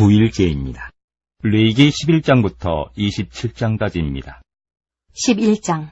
9일째입니다. 레위기 11장부터 27장까지입니다. 11장.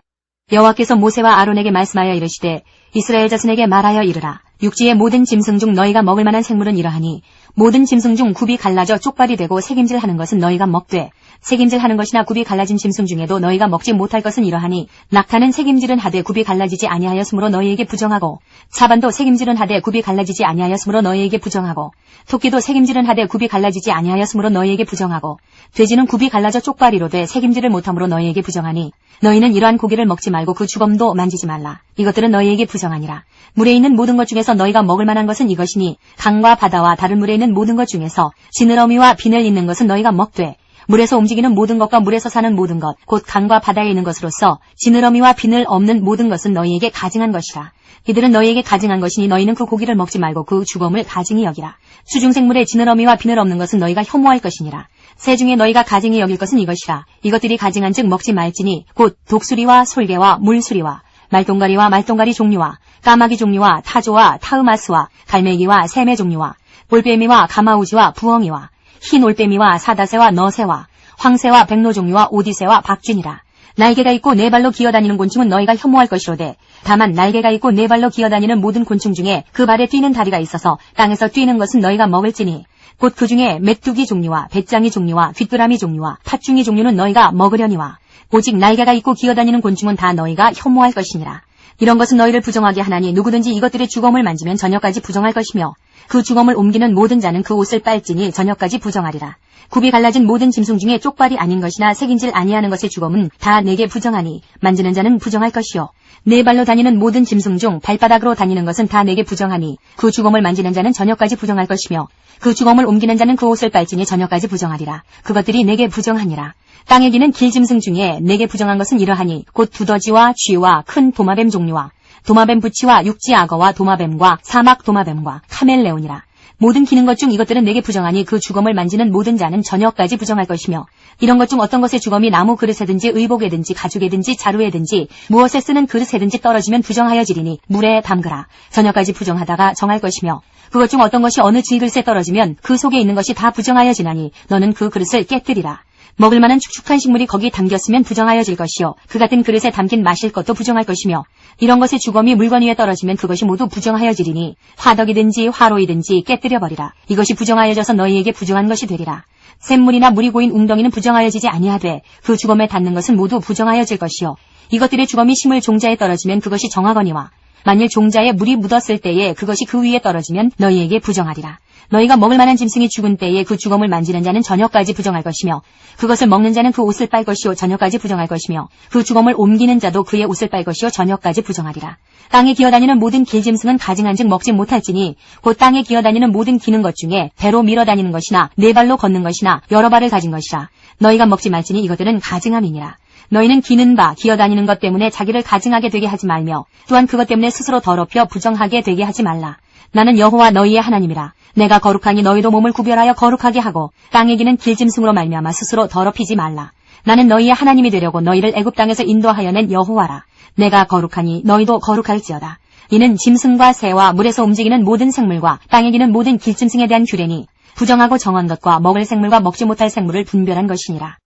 여호와께서 모세와 아론에게 말씀하여 이르시되 이스라엘 자손에게 말하여 이르라. 육지의 모든 짐승 중 너희가 먹을 만한 생물은 이러하니 모든 짐승 중 굽이 갈라져 쪽발이 되고 색임질하는 것은 너희가 먹되 색임질하는 것이나 굽이 갈라진 짐승 중에도 너희가 먹지 못할 것은 이러하니 낙타는 색임질은 하되 굽이 갈라지지 아니하였으므로 너희에게 부정하고 사반도 색임질은 하되 굽이 갈라지지 아니하였으므로 너희에게 부정하고 토끼도 색임질은 하되 굽이 갈라지지 아니하였으므로 너희에게 부정하고 돼지는 굽이 갈라져 쪽발이로되 색임질을 못함으로 너희에게 부정하니 너희는 이러한 고기를 먹지 말고 그 주검도 만지지 말라. 이것들은 너희에게 부정하니라. 물에 있는 모든 것 중에서 너희가 먹을 만한 것은 이것이니 강과 바다와 다른 물에 있는 모든 것 중에서 지느러미와 비늘 있는 것은 너희가 먹되 물에서 움직이는 모든 것과 물에서 사는 모든 것 곧 강과 바다에 있는 것으로서 지느러미와 비늘 없는 모든 것은 너희에게 가증한 것이라. 이들은 너희에게 가증한 것이니 너희는 그 고기를 먹지 말고 그 주검을 가증히 여기라. 수중생물의 지느러미와 비늘 없는 것은 너희가 혐오할 것이니라. 새 중에 너희가 가증히 여길 것은 이것이라. 이것들이 가증한 즉 먹지 말지니 곧 독수리와 솔개와 물수리와 말똥가리와 말똥가리 종류와 까마귀 종류와 타조와 타으마스와 갈매기와 새매 종류와 올빼미와 가마우지와 부엉이와 흰 올빼미와 사다새와 너새와 황새와 백로 종류와 오디새와 박쥐니라. 날개가 있고 네 발로 기어다니는 곤충은 너희가 혐오할 것이로되 다만 날개가 있고 네 발로 기어다니는 모든 곤충 중에 그 발에 뛰는 다리가 있어서 땅에서 뛰는 것은 너희가 먹을지니 곧 그 중에 메뚜기 종류와 배짱이 종류와 뒷두라미 종류와 팥중이 종류는 너희가 먹으려니와 오직 날개가 있고 기어다니는 곤충은 다 너희가 혐오할 것이니라. 이런 것은 너희를 부정하게 하나니 누구든지 이것들의 주검을 만지면 저녁까지 부정할 것이며 그 주검을 옮기는 모든 자는 그 옷을 빨지니 저녁까지 부정하리라. 굽이 갈라진 모든 짐승 중에 쪽발이 아닌 것이나 색인질 아니하는 것의 주검은 다 내게 부정하니 만지는 자는 부정할 것이요 네 발로 다니는 모든 짐승 중 발바닥으로 다니는 것은 다 내게 부정하니 그 주검을 만지는 자는 저녁까지 부정할 것이며 그 주검을 옮기는 자는 그 옷을 빨지니 저녁까지 부정하리라. 그것들이 내게 부정하니라. 땅에 기는 길짐승 중에 내게 부정한 것은 이러하니 곧 두더지와 쥐와 큰 도마뱀 종류와 도마뱀 부치와 육지 악어와 도마뱀과 사막 도마뱀과 카멜레온이라. 모든 기는 것 중 이것들은 내게 부정하니 그 주검을 만지는 모든 자는 저녁까지 부정할 것이며 이런 것 중 어떤 것의 주검이 나무 그릇에든지 의복에든지 가죽에든지 자루에든지 무엇에 쓰는 그릇에든지 떨어지면 부정하여지리니 물에 담그라. 저녁까지 부정하다가 정할 것이며 그것 중 어떤 것이 어느 질그릇에 떨어지면 그 속에 있는 것이 다 부정하여지나니 너는 그 그릇을 깨뜨리라. 먹을 만한 축축한 식물이 거기 담겼으면 부정하여질 것이요 그 같은 그릇에 담긴 마실 것도 부정할 것이며 이런 것의 주검이 물건 위에 떨어지면 그것이 모두 부정하여지리니 화덕이든지 화로이든지 깨뜨려버리라. 이것이 부정하여져서 너희에게 부정한 것이 되리라. 샘물이나 물이 고인 웅덩이는 부정하여지지 아니하되 그 주검에 닿는 것은 모두 부정하여질 것이요 이것들의 주검이 심을 종자에 떨어지면 그것이 정하거니와 만일 종자에 물이 묻었을 때에 그것이 그 위에 떨어지면 너희에게 부정하리라. 너희가 먹을 만한 짐승이 죽은 때에 그 주검을 만지는 자는 저녁까지 부정할 것이며 그것을 먹는 자는 그 옷을 빨 것이요 저녁까지 부정할 것이며 그 주검을 옮기는 자도 그의 옷을 빨 것이요 저녁까지 부정하리라. 땅에 기어다니는 모든 길짐승은 가증한즉 먹지 못할지니 곧 땅에 기어다니는 모든 기는 것 중에 배로 밀어다니는 것이나 네 발로 걷는 것이나 여러 발을 가진 것이라. 너희가 먹지 말지니 이것들은 가증함이니라. 너희는 기는 바 기어다니는 것 때문에 자기를 가증하게 되게 하지 말며 또한 그것 때문에 스스로 더럽혀 부정하게 되게 하지 말라. 나는 여호와 너희의 하나님이라. 내가 거룩하니 너희도 몸을 구별하여 거룩하게 하고 땅에 기는 길짐승으로 말미암아 스스로 더럽히지 말라. 나는 너희의 하나님이 되려고 너희를 애굽 땅에서 인도하여 낸 여호와라. 내가 거룩하니 너희도 거룩할지어다. 이는 짐승과 새와 물에서 움직이는 모든 생물과 땅에 기는 모든 길짐승에 대한 규례니 부정하고 정한 것과 먹을 생물과 먹지 못할 생물을 분별한 것이니라.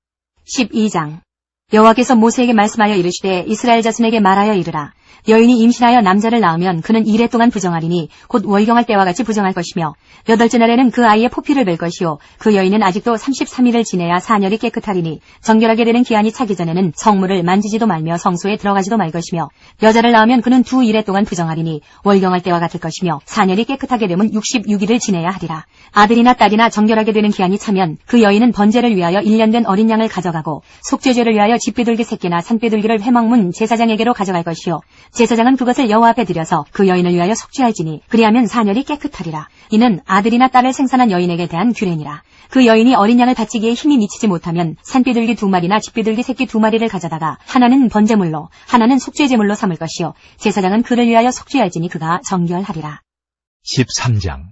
12장. 여호와께서 모세에게 말씀하여 이르시되 이스라엘 자손에게 말하여 이르라. 여인이 임신하여 남자를 낳으면 그는 2일 동안 부정하리니 곧 월경할 때와 같이 부정할 것이며 8째 날에는 그 아이의 포피를 뵐 것이요 그 여인은 아직도 33일을 지내야 사녀리 깨끗하리니 정결하게 되는 기한이 차기 전에는 성물을 만지지도 말며 성소에 들어가지도 말 것이며 여자를 낳으면 그는 2일에 동안 부정하리니 월경할 때와 같을 것이며 사녀리 깨끗하게 되면 66일을 지내야 하리라. 아들이나 딸이나 정결하게 되는 기한이 차면 그 여인은 번제를 위하여 1년 된 어린 양을 가져가고 속죄제를 위하여 집비둘기 새끼나 산비둘기를 회막문 제사장에게로 가져갈 것이요 제사장은 그것을 여호와 앞에 드려서 그 여인을 위하여 속죄할지니 그리하면 사녀리 깨끗하리라. 이는 아들이나 딸을 생산한 여인에게 대한 규례니라. 그 여인이 어린 양을 바치기에 힘이 미치지 못하면 산비둘기 2마리나 집비둘기 새끼 2마리를 가져다가 하나는 번제물로 하나는 속죄제물로 삼을 것이요 제사장은 그를 위하여 속죄할지니 그가 정결하리라. 13장.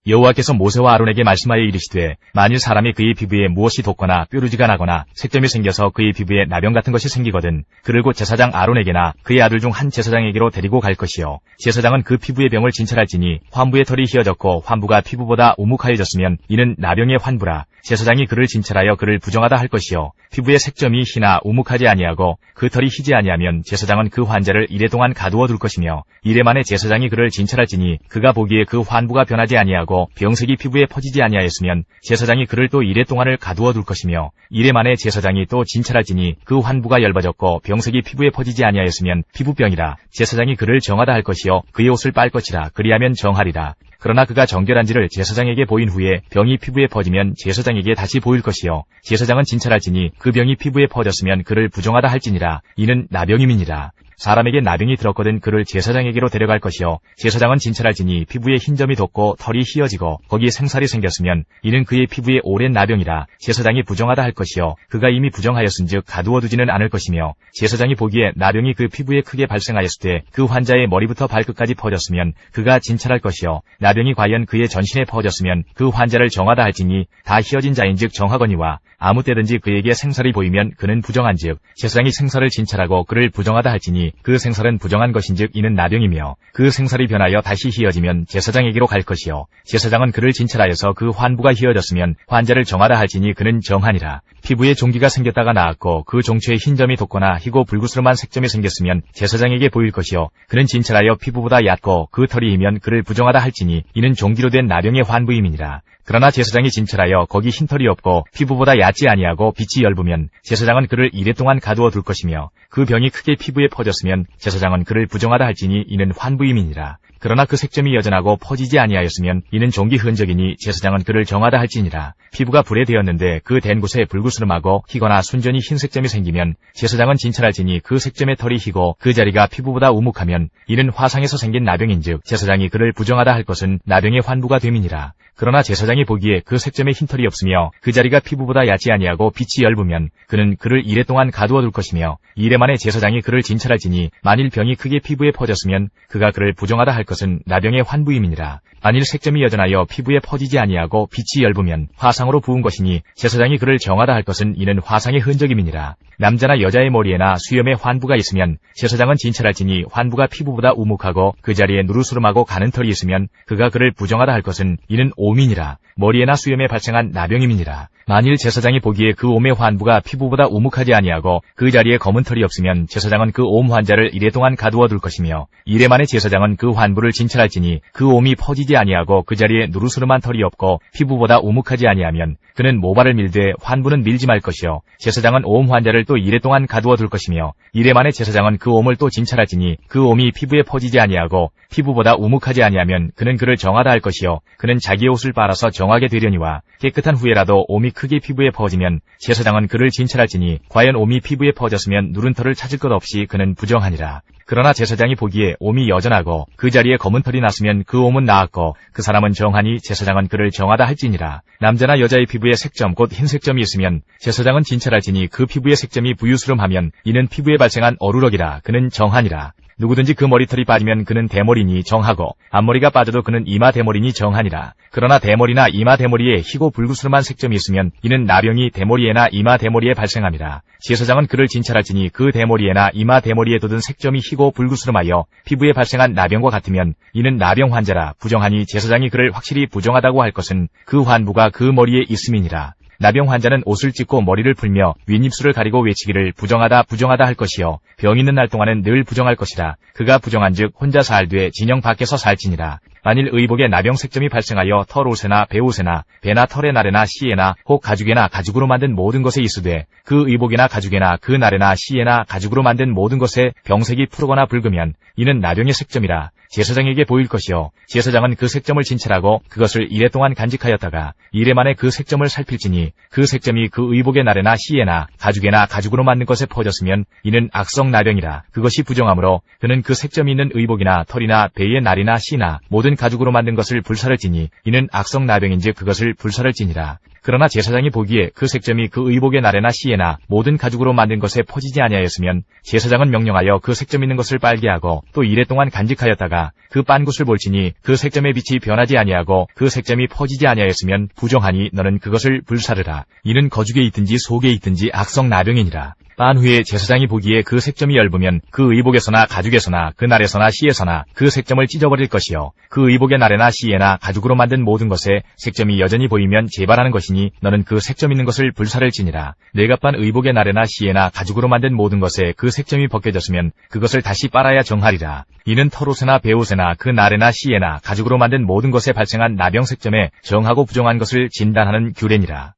여호와께서 모세와 아론에게 말씀하여 이르시되 만일 사람이 그의 피부에 무엇이 돋거나 뾰루지가 나거나 색점이 생겨서 그의 피부에 나병 같은 것이 생기거든 그를 곧 제사장 아론에게나 그의 아들 중 한 제사장에게로 데리고 갈 것이요 제사장은 그 피부의 병을 진찰할지니 환부의 털이 휘어졌고 환부가 피부보다 우묵하여졌으면 이는 나병의 환부라. 제사장이 그를 진찰하여 그를 부정하다 할 것이요 피부의 색점이 희나 우묵하지 아니하고 그 털이 희지 아니하면 제사장은 그 환자를 이래 동안 가두어 둘 것이며 이래 만에 제사장이 그를 진찰할지니 그가 보기에 그 환부가 변하지 아니하고 병색이 피부에 퍼지지 아니하였으면 제사장이 그를 또 이래 동안을 가두어 둘 것이며 이래 만에 제사장이 또 진찰할지니 그 환부가 엷어졌고 병색이 피부에 퍼지지 아니하였으면 피부병이라. 제사장이 그를 정하다 할 것이요 그의 옷을 빨 것이라. 그리하면 정하리라. 그러나 그가 정결한지를 제사장에게 보인 후에 병이 피부에 퍼지면 제사장에게 다시 보일 것이요 제사장은 진찰할지니 그 병이 피부에 퍼졌으면 그를 부정하다 할지니라. 이는 나병임이니라. 사람에게 나병이 들었거든 그를 제사장에게로 데려갈 것이요 제사장은 진찰할지니 피부에 흰점이 돋고 털이 휘어지고 거기에 생살이 생겼으면 이는 그의 피부에 오랜 나병이라. 제사장이 부정하다 할 것이요 그가 이미 부정하였은즉 가두어 두지는 않을 것이며 제사장이 보기에 나병이 그 피부에 크게 발생하였을 때 그 환자의 머리부터 발끝까지 퍼졌으면 그가 진찰할 것이요 나병이 과연 그의 전신에 퍼졌으면 그 환자를 정하다 할지니 다 휘어진 자인즉 정하거니와 아무 때든지 그에게 생살이 보이면 그는 부정한즉 제사장이 생살을 진찰하고 그를 부정하다 할지니 그 생살은 부정한 것인즉 이는 나병이며 그 생살이 변하여 다시 휘어지면 제사장에게로 갈 것이요 제사장은 그를 진찰하여서 그 환부가 휘어졌으면 환자를 정하다 할지니 그는 정하니라. 피부에 종기가 생겼다가 나았고 그 종초에 흰점이 돋거나 희고 불구스름한 색점이 생겼으면 제사장에게 보일 것이요 그는 진찰하여 피부보다 얕고 그 털이 희면 그를 부정하다 할지니 이는 종기로 된 나병의 환부임이니라. 그러나 제사장이 진찰하여 거기 흰털이 없고 피부보다 얕지 아니하고 빛이 엷으면 제사장은 그를 이래 동안 가두어 둘 것이며 그 병이 크게 피부에 퍼졌으면 제사장은 그를 부정하다 할지니 이는 환부임이니라. 그러나 그 색점이 여전하고 퍼지지 아니하였으면 이는 종기 흔적이니 제사장은 그를 정하다 할지니라. 피부가 불에 되었는데 그 된 곳에 불구스름하고 희거나 순전히 흰 색점이 생기면 제사장은 진찰할지니 그 색점의 털이 희고 그 자리가 피부보다 우묵하면 이는 화상에서 생긴 나병인즉 제사장이 그를 부정하다 할 것은 나병의 환부가 됨이니라. 그러나 제사장이 보기에 그 색점에 흰털이 없으며 그 자리가 피부보다 얕지 아니하고 빛이 엷으면 그는 그를 이래 동안 가두어 둘 것이며 이래 만에 제사장이 그를 진찰할지니 만일 병이 크게 피부에 퍼졌으면 그가 그를 부정하다 할 것은 나병의 환부임이니라. 만일 색점이 여전하여 피부에 퍼지지 아니하고 빛이 엷으면 화상으로 부은 것이니 제사장이 그를 정하다 할 것은 이는 화상의 흔적임이니라. 남자나 여자의 머리에나 수염에 환부가 있으면 제사장은 진찰할지니 환부가 피부보다 우묵하고 그 자리에 누르스름하고 가는 털이 있으면 그가 그를 부정하다 할 것은 이는 옴이니라. 머리에나 수염에 발생한 나병임이니라. 만일 제사장이 보기에 그 옴의 환부가 피부보다 우묵하지 아니하고 그 자리에 검은 털이 없으면 제사장은 그 옴 환자를 이래 동안 가두어 둘 것이며 이래 만에 제사장은 그 환부를 진찰할지니 그 옴이 퍼지지 아니하고 그 자리에 누르스름한 털이 없고 피부보다 우묵하지 아니하면 그는 모발을 밀되 환부는 밀지 말 것이요 제사장은 옴 환자를 또 이래 동안 가두어 둘 것이며 이래 만에 제사장은 그 옴을 또 진찰할지니 그 옴이 피부에 퍼지지 아니하고 피부보다 우묵하지 아니하면 그는 그를 정하다 할 것이요 그는 자기의 옷을 빨아서 정하게 되려니와 깨끗한 후에라도 옴이 크게 피부에 퍼지면 제사장은 그를 진찰할지니 과연 옴이 피부에 퍼졌으면 누른 털을 찾을 것 없이 그는 부정하니라. 그러나 제사장이 보기에 옴이 여전하고 그 자리에 검은 털이 났으면 그 옴은 나았고 그 사람은 정하니 제사장은 그를 정하다 할지니라. 남자나 여자의 피부에 색점 곧 흰색점이 있으면 제사장은 진찰할지니 그 피부의 색점이 부유스름하면 이는 피부에 발생한 어루럭이라. 그는 정하니라. 누구든지 그 머리털이 빠지면 그는 대머리니 정하고 앞머리가 빠져도 그는 이마 대머리니 정하니라. 그러나 대머리나 이마 대머리에 희고 불구스름한 색점이 있으면 이는 나병이 대머리에나 이마 대머리에 발생함이라. 제사장은 그를 진찰할지니 그 대머리에나 이마 대머리에 돋은 색점이 희고 불구스름하여 피부에 발생한 나병과 같으면 이는 나병 환자라. 부정하니 제사장이 그를 확실히 부정하다고 할 것은 그 환부가 그 머리에 있음이니라. 나병 환자는 옷을 찢고 머리를 풀며 윗입술을 가리고 외치기를 부정하다 부정하다 할 것이요 병 있는 날 동안은 늘 부정할 것이라. 그가 부정한즉 혼자 살되 진영 밖에서 살지니라. 만일 의복에 나병 색점이 발생하여 털옷에나 배옷에나 배나 털의 날에나 씨에나 혹 가죽에나 가죽으로 만든 모든 것에 있으되 그 의복이나 가죽에나 그 날에나 씨에나 가죽으로 만든 모든 것에 병색이 푸르거나 붉으면 이는 나병의 색점이라. 제사장에게 보일 것이요 제사장은 그 색점을 진찰하고 그것을 이래 동안 간직하였다가 이래 만에 그 색점을 살필지니 그 색점이 그 의복의 날에나 씨에나 가죽에나 가죽으로 만든 것에 퍼졌으면 이는 악성 나병이라. 그것이 부정하므로 그는 그 색점이 있는 의복이나 털이나 배의 날이나 씨나 모든 가죽으로 만든 것을 불사를 지니 이는 악성 나병인즉 그것을 불사를 지니라. 그러나 제사장이 보기에 그 색점이 그 의복의 날에나 시에나 모든 가죽으로 만든 것에 퍼지지 아니하였으면 제사장은 명령하여 그 색점 있는 것을 빨게 하고 또 이래 동안 간직하였다가 그 빤 곳을 볼지니 그 색점의 빛이 변하지 아니하고 그 색점이 퍼지지 아니하였으면 부정하니 너는 그것을 불사르라. 이는 거죽에 있든지 속에 있든지 악성 나병이니라. 빤 후에 제사장이 보기에 그 색점이 엷으면 그 의복에서나 가죽에서나 그 날에서나 시에서나 그 색점을 찢어버릴 것이요 그 의복의 날에나 시에나 가죽으로 만든 모든 것에 색점이 여전히 보이면 재발하는 것이니 너는 그 색점 있는 것을 불사를지니라. 내가 빤 의복의 날에나 시에나 가죽으로 만든 모든 것에 그 색점이 벗겨졌으면 그것을 다시 빨아야 정하리라. 이는 털옷에나 베옷에나 그 날에나 시에나 가죽으로 만든 모든 것에 발생한 나병 색점에 정하고 부정한 것을 진단하는 규례니라.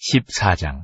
14장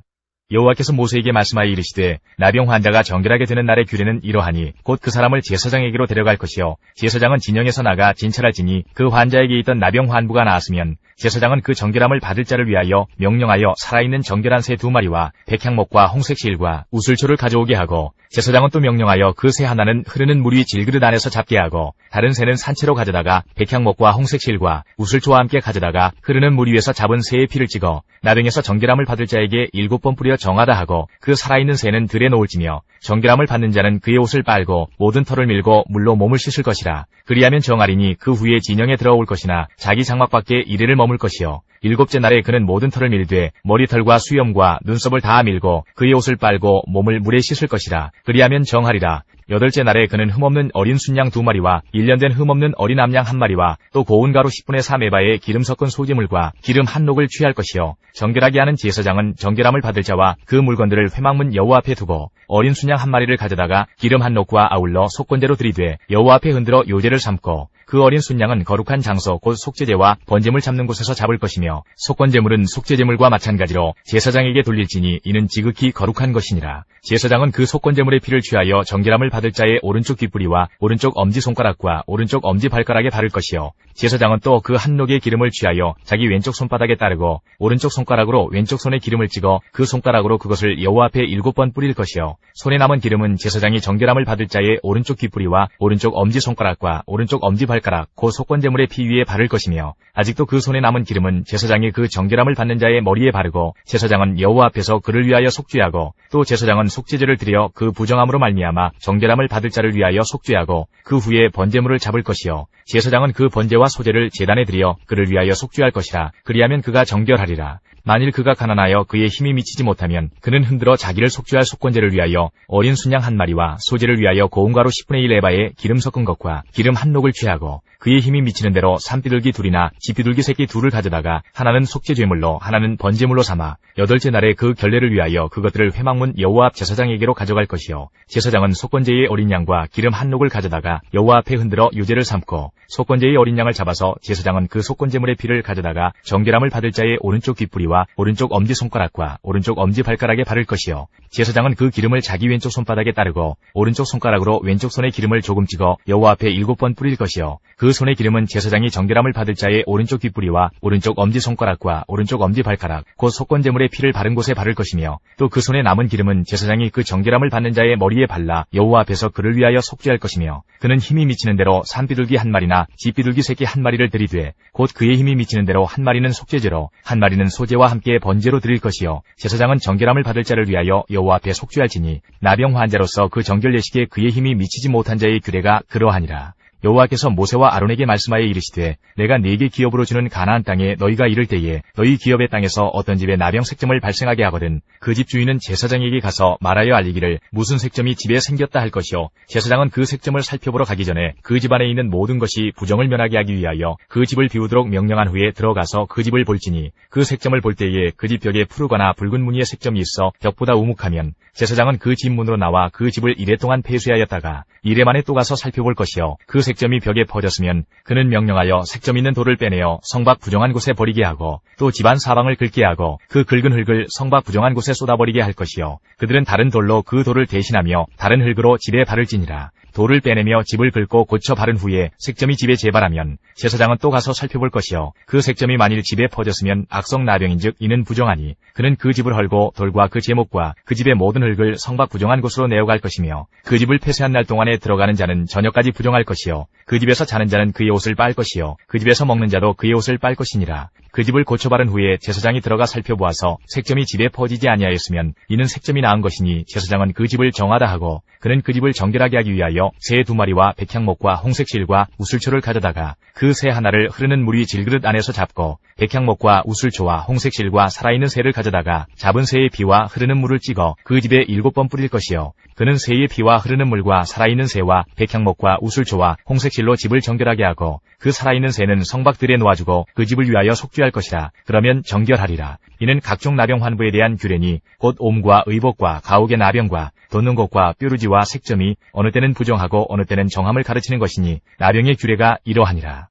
여호와께서 모세에게 말씀하여 이르시되 나병 환자가 정결하게 되는 날의 규례는 이러하니 곧 그 사람을 제사장에게로 데려갈 것이요 제사장은 진영에서 나가 진찰할지니 그 환자에게 있던 나병 환부가 나았으면 제사장은 그 정결함을 받을 자를 위하여 명령하여 살아있는 정결한 새 2마리와 백향목과 홍색실과 우슬초를 가져오게 하고 제사장은 또 명령하여 그 새 하나는 흐르는 물 위 질그릇 안에서 잡게 하고 다른 새는 산채로 가져다가 백향목과 홍색실과 우슬초와 함께 가져다가 흐르는 물 위에서 잡은 새의 피를 찍어 나병에서 정결함을 받을 자에게 7번 뿌려 정하다 하고 그 살아있는 새는 들에 놓을지며 정결함을 받는 자는 그의 옷을 빨고 모든 털을 밀고 물로 몸을 씻을 것이라. 그리하면 정하리니 그 후에 진영에 들어올 것이나 자기 장막밖에 이래를 머물 것이요 7째 날에 그는 모든 털을 밀되 머리털과 수염과 눈썹을 다 밀고 그의 옷을 빨고 몸을 물에 씻을 것이라. 그리하면 정하리라. 8째 날에 그는 흠없는 어린 순양 2마리와 1년 된 흠없는 어린 암양 1마리와 또 고운 가루 10분의 3에바에 기름 섞은 소재물과 기름 한 녹을 취할 것이요 정결하게 하는 제사장은 정결함을 받을 자와 그 물건들을 회막문 여호와 앞에 두고 어린 순양 1마리를 가져다가 기름 한 녹과 아울러 속건제로 들이되 여호와 앞에 흔들어 요제를 삼고 그 어린 순양은 거룩한 장소 곧 속죄제와 번제물 잡는 곳에서 잡을 것이며 속건제물은 속죄제물과 마찬가지로 제사장에게 돌릴지니 이는 지극히 거룩한 것이니라. 제사장은 그 속건제물의 피를 취하여 정결함을 받을 자의 오른쪽 뒷부리와 오른쪽 엄지손가락과 오른쪽 엄지발가락에 바를 것이요 제사장은 또 그 한 녹의 기름을 취하여 자기 왼쪽 손바닥에 따르고 오른쪽 손가락으로 왼쪽 손에 기름을 찍어 그 손가락으로 그것을 여호와 앞에 7번 뿌릴 것이요 손에 남은 기름은 제사장이 정결함을 받을 자의 오른쪽 뒷부리와 오른쪽 엄지손가락과 오른쪽 엄지발가락 그 속건제물의 피 위에 바를 것이며 아직도 그 손에 남은 기름은 제사장이 그 정결함을 받는 자의 머리에 바르고 제사장은 여호와 앞에서 그를 위하여 속죄하고 또 제사장은 속죄제를 드려 그 부정함으로 말미암아 정결함을 받을 자를 위하여 속죄하고 그 후에 번제물을 잡을 것이요 제사장은 그 번제와 소제를 제단에 드려 그를 위하여 속죄할 것이라. 그리하면 그가 정결하리라. 만일 그가 가난하여 그의 힘이 미치지 못하면 그는 흔들어 자기를 속죄할 속건제를 위하여 어린 순양 1마리와 소제를 위하여 고운 가루 10분의 1 에바에 기름 섞은 것과 기름 한 녹을 취하고 그의 힘이 미치는 대로 산비둘기 2이나 지비둘기 새끼 2를 가져다가 하나는 속죄제물로 하나는 번제물로 삼아 8째 날에 그 결례를 위하여 그것들을 회막문 여호와 앞 제사장에게로 가져갈 것이요 제사장은 속건제의 어린 양과 기름 한 녹을 가져다가 여호와 앞에 흔들어 유제를 삼고 속건제의 어린 양을 잡아서 제사장은 그 속건제물의 피를 가져다가 정결함을 받을 자의 오른쪽 뒷부리와 오른쪽 엄지손가락과 오른쪽 엄지발가락에 바를 것이요 제사장은 그 기름을 자기 왼쪽 손바닥에 따르고 오른쪽 손가락으로 왼쪽 손에 기름을 조금 찍어 여호와 앞에 7번 뿌릴 것이요 그 손의 기름은 제사장이 정결함을 받을 자의 오른쪽 뒷부리와 오른쪽 엄지손가락과 오른쪽 엄지발가락 곧 속건제물의 피를 바른 곳에 바를 것이며 또 그 손에 남은 기름은 제사장이 그 정결함을 받는 자의 머리에 발라 여호와 앞에서 그를 위하여 속죄할 것이며 그는 힘이 미치는 대로 산비둘기 1마리나 지비둘기 새끼 1마리를 들이되 곧 그의 힘이 미치는 대로 1마리는 속죄제로 1마리는 소제와 함께 번제로 드릴 것이요 제사장은 정결함을 받을 자를 위하여 여호와 앞에 속죄할지니 나병 환자로서 그 정결 예식에 그의 힘이 미치지 못한 자의 규례가 그러하니라. 여호와께서 모세와 아론에게 말씀하여 이르시되 내가 네게 기업으로 주는 가나안 땅에 너희가 이를 때에 너희 기업의 땅에서 어떤 집에 나병 색점을 발생하게 하거든 그 집 주인은 제사장에게 가서 말하여 알리기를 무슨 색점이 집에 생겼다 할 것이요 제사장은 그 색점을 살펴보러 가기 전에 그 집 안에 있는 모든 것이 부정을 면하게 하기 위하여 그 집을 비우도록 명령한 후에 들어가서 그 집을 볼지니 그 색점을 볼 때에 그 집 벽에 푸르거나 붉은 무늬의 색점이 있어 벽보다 우묵하면 제사장은 그 집 문으로 나와 그 집을 이래 동안 폐쇄하였다가 이래 만에 또 가서 살펴볼 것이요 그 색점이 벽에 퍼졌으면 그는 명령하여 색점 있는 돌을 빼내어 성밖 부정한 곳에 버리게 하고 또 집안 사방을 긁게 하고 그 긁은 흙을 성밖 부정한 곳에 쏟아버리게 할 것이요 그들은 다른 돌로 그 돌을 대신하며 다른 흙으로 집에 바를지니라. 돌을 빼내며 집을 긁고 고쳐 바른 후에 색점이 집에 재발하면 제사장은 또 가서 살펴볼 것이요 그 색점이 만일 집에 퍼졌으면 악성 나병인즉 이는 부정하니 그는 그 집을 헐고 돌과 그 제목과 그 집의 모든 흙을 성박 부정한 곳으로 내어갈 것이며 그 집을 폐쇄한 날 동안에 들어가는 자는 저녁까지 부정할 것이요 그 집에서 자는 자는 그의 옷을 빨 것이요 그 집에서 먹는 자도 그의 옷을 빨 것이니라. 그 집을 고쳐 바른 후에 제사장이 들어가 살펴보아서 색점이 집에 퍼지지 아니하였으면 이는 색점이 나은 것이니 제사장은 그 집을 정하다 하고 그는 그 집을 정결하게 하기 위하여 새 2마리와 백향목과 홍색실과 우슬초를 가져다가 그 새 하나를 흐르는 물이 질그릇 안에서 잡고 백향목과 우슬초와 홍색실과 살아있는 새를 가져다가 잡은 새의 피와 흐르는 물을 찍어 그 집에 7번 뿌릴 것이요 그는 새의 피와 흐르는 물과 살아있는 새와 백향목과 우슬초와 홍색실로 집을 정결하게 하고 그 살아있는 새는 성박들에 놓아주고 그 집을 위하여 속죄할 것이라. 그러면 정결하리라. 이는 각종 나병 환부에 대한 규례니 곧 옴과 의복과 가옥의 나병과 돋는 것과 뾰루지와 색점이 어느 때는 부정하고 어느 때는 정함을 가르치는 것이니 나병의 규례가 이러하니라.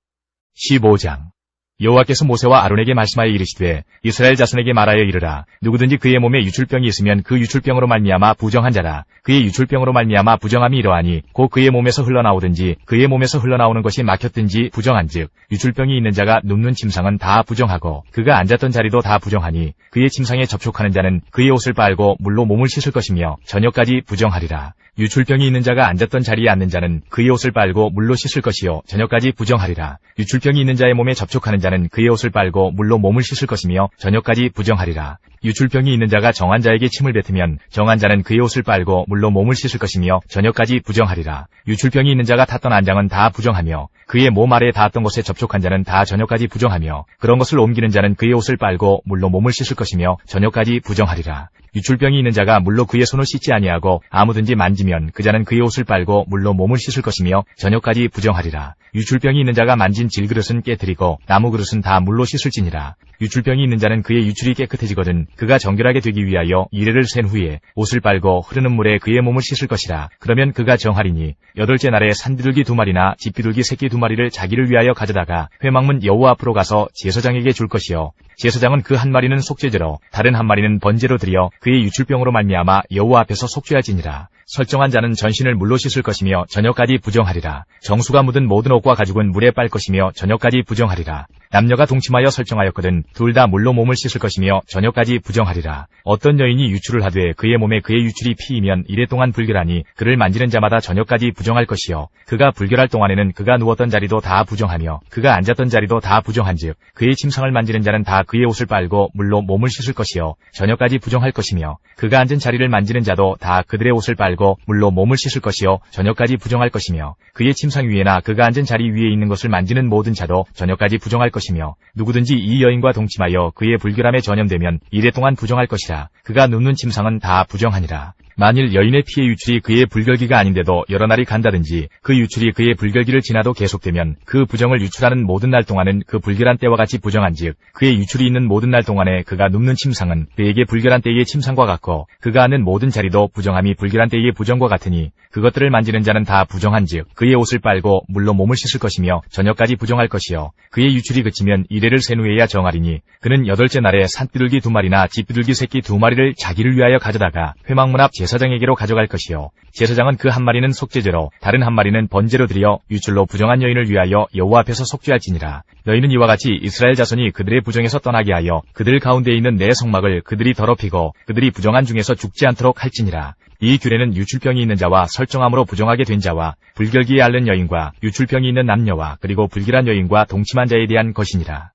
15장 여호와께서 모세와 아론에게 말씀하여 이르시되 이스라엘 자손에게 말하여 이르라. 누구든지 그의 몸에 유출병이 있으면 그 유출병으로 말미암아 부정한 자라. 그의 유출병으로 말미암아 부정함이 이러하니 곧 그의 몸에서 흘러나오든지 그의 몸에서 흘러나오는 것이 막혔든지 부정한즉 유출병이 있는 자가 눕는 침상은 다 부정하고 그가 앉았던 자리도 다 부정하니 그의 침상에 접촉하는 자는 그의 옷을 빨고 물로 몸을 씻을 것이며 저녁까지 부정하리라. 유출병이 있는 자가 앉았던 자리에 앉는 자는 그의 옷을 빨고 물로 씻을 것이요 저녁까지 부정하리라. 유출병이 있는 자의 몸에 접촉하는 자는 그의 옷을 빨고 물로 몸을 씻을 것이며 저녁까지 부정하리라. 유출병이 있는 자가 정한 자에게 침을 뱉으면 정한 자는 그의 옷을 빨고 물로 몸을 씻을 것이며 저녁까지 부정하리라. 유출병이 있는 자가 탔던 안장은 다 부정하며 그의 몸 아래에 닿았던 것에 접촉한 자는 다 저녁까지 부정하며 그런 것을 옮기는 자는 그의 옷을 빨고 물로 몸을 씻을 것이며 저녁까지 부정하리라. 유출병이 있는 자가 물로 그의 손을 씻지 아니하고 아무든지 만지면 그 자는 그의 옷을 빨고 물로 몸을 씻을 것이며 저녁까지 부정하리라. 유출병이 있는 자가 만진 질그릇은 깨뜨리고 나무 그릇은 다 물로 씻을지니라. 유출병이 있는 자는 그의 유출이 깨끗해지거든 그가 정결하게 되기 위하여 이레를 센 후에 옷을 빨고 흐르는 물에 그의 몸을 씻을 것이라. 그러면 그가 정하리니 8째 날에 산비둘기 2마리나 집비둘기 새끼 2마리를 자기를 위하여 가져다가 회막문 여호와 앞으로 가서 제사장에게 줄 것이요 제사장은 그 1마리는 속죄제로 다른 1마리는 번제로 드려 그의 유출병으로 말미암아 여호와 앞에서 속죄할지니라. 설정한 자는 전신을 물로 씻을 것이며 저녁까지 부정하리라. 정수가 묻은 모든 옷과 가죽은 물에 빨 것이며 저녁까지 부정하리라. 남녀가 동침하여 설정하였거든 둘 다 물로 몸을 씻을 것이며 저녁까지 부정하리라. 어떤 여인이 유출을 하되 그의 몸에 그의 유출이 피이면 이래 동안 불결하니 그를 만지는 자마다 저녁까지 부정할 것이요 그가 불결할 동안에는 그가 누웠던 자리도 다 부정하며 그가 앉았던 자리도 다 부정한즉 그의 침상을 만지는 자는 다 그의 옷을 빨고 물로 몸을 씻을 것이요 저녁까지 부정할 것이며 그가 앉은 자리를 만지는 자도 다 그들의 옷을 빨고 물로 몸을 씻을 것이요 저녁까지 부정할 것이며 그의 침상 위에나 그가 앉은 자리 위에 있는 것을 만지는 모든 자도 저녁까지 부정할 것이며 누구든지 이 여인과 동침하여 그의 불결함에 전염되면 이래 동안 부정할 것이라. 그가 눕는 침상은 다 부정하니라. 만일 여인의 피의 유출이 그의 불결기가 아닌데도 여러 날이 간다든지 그 유출이 그의 불결기를 지나도 계속되면 그 부정을 유출하는 모든 날 동안은 그 불결한 때와 같이 부정한즉 그의 유출이 있는 모든 날 동안에 그가 눕는 침상은 그에게 불결한 때의 침상과 같고 그가 앉는 모든 자리도 부정함이 불결한 때의 부정과 같으니 그것들을 만지는 자는 다 부정한즉 그의 옷을 빨고 물로 몸을 씻을 것이며 저녁까지 부정할 것이요 그의 유출이 그치면 이레를 센 후에야 정하리니 그는 8째 날에 산비둘기 2마리나 집비둘기 새끼 2마리를 자기를 위하여 가져다가 회막문 앞 제사장에게로 가져갈 것이요 제사장은 그 1마리는 속죄제로 다른 1마리는 번제로 드려 유출로 부정한 여인을 위하여 여호와 앞에서 속죄할지니라. 너희는 이와 같이 이스라엘 자손이 그들의 부정에서 떠나게 하여 그들 가운데 있는 내 성막을 그들이 더럽히고 그들이 부정한 중에서 죽지 않도록 할지니라. 이 규례는 유출병이 있는 자와 설정함으로 부정하게 된 자와 불결기에 앓는 여인과 유출병이 있는 남녀와 그리고 불길한 여인과 동침한 자에 대한 것이니라.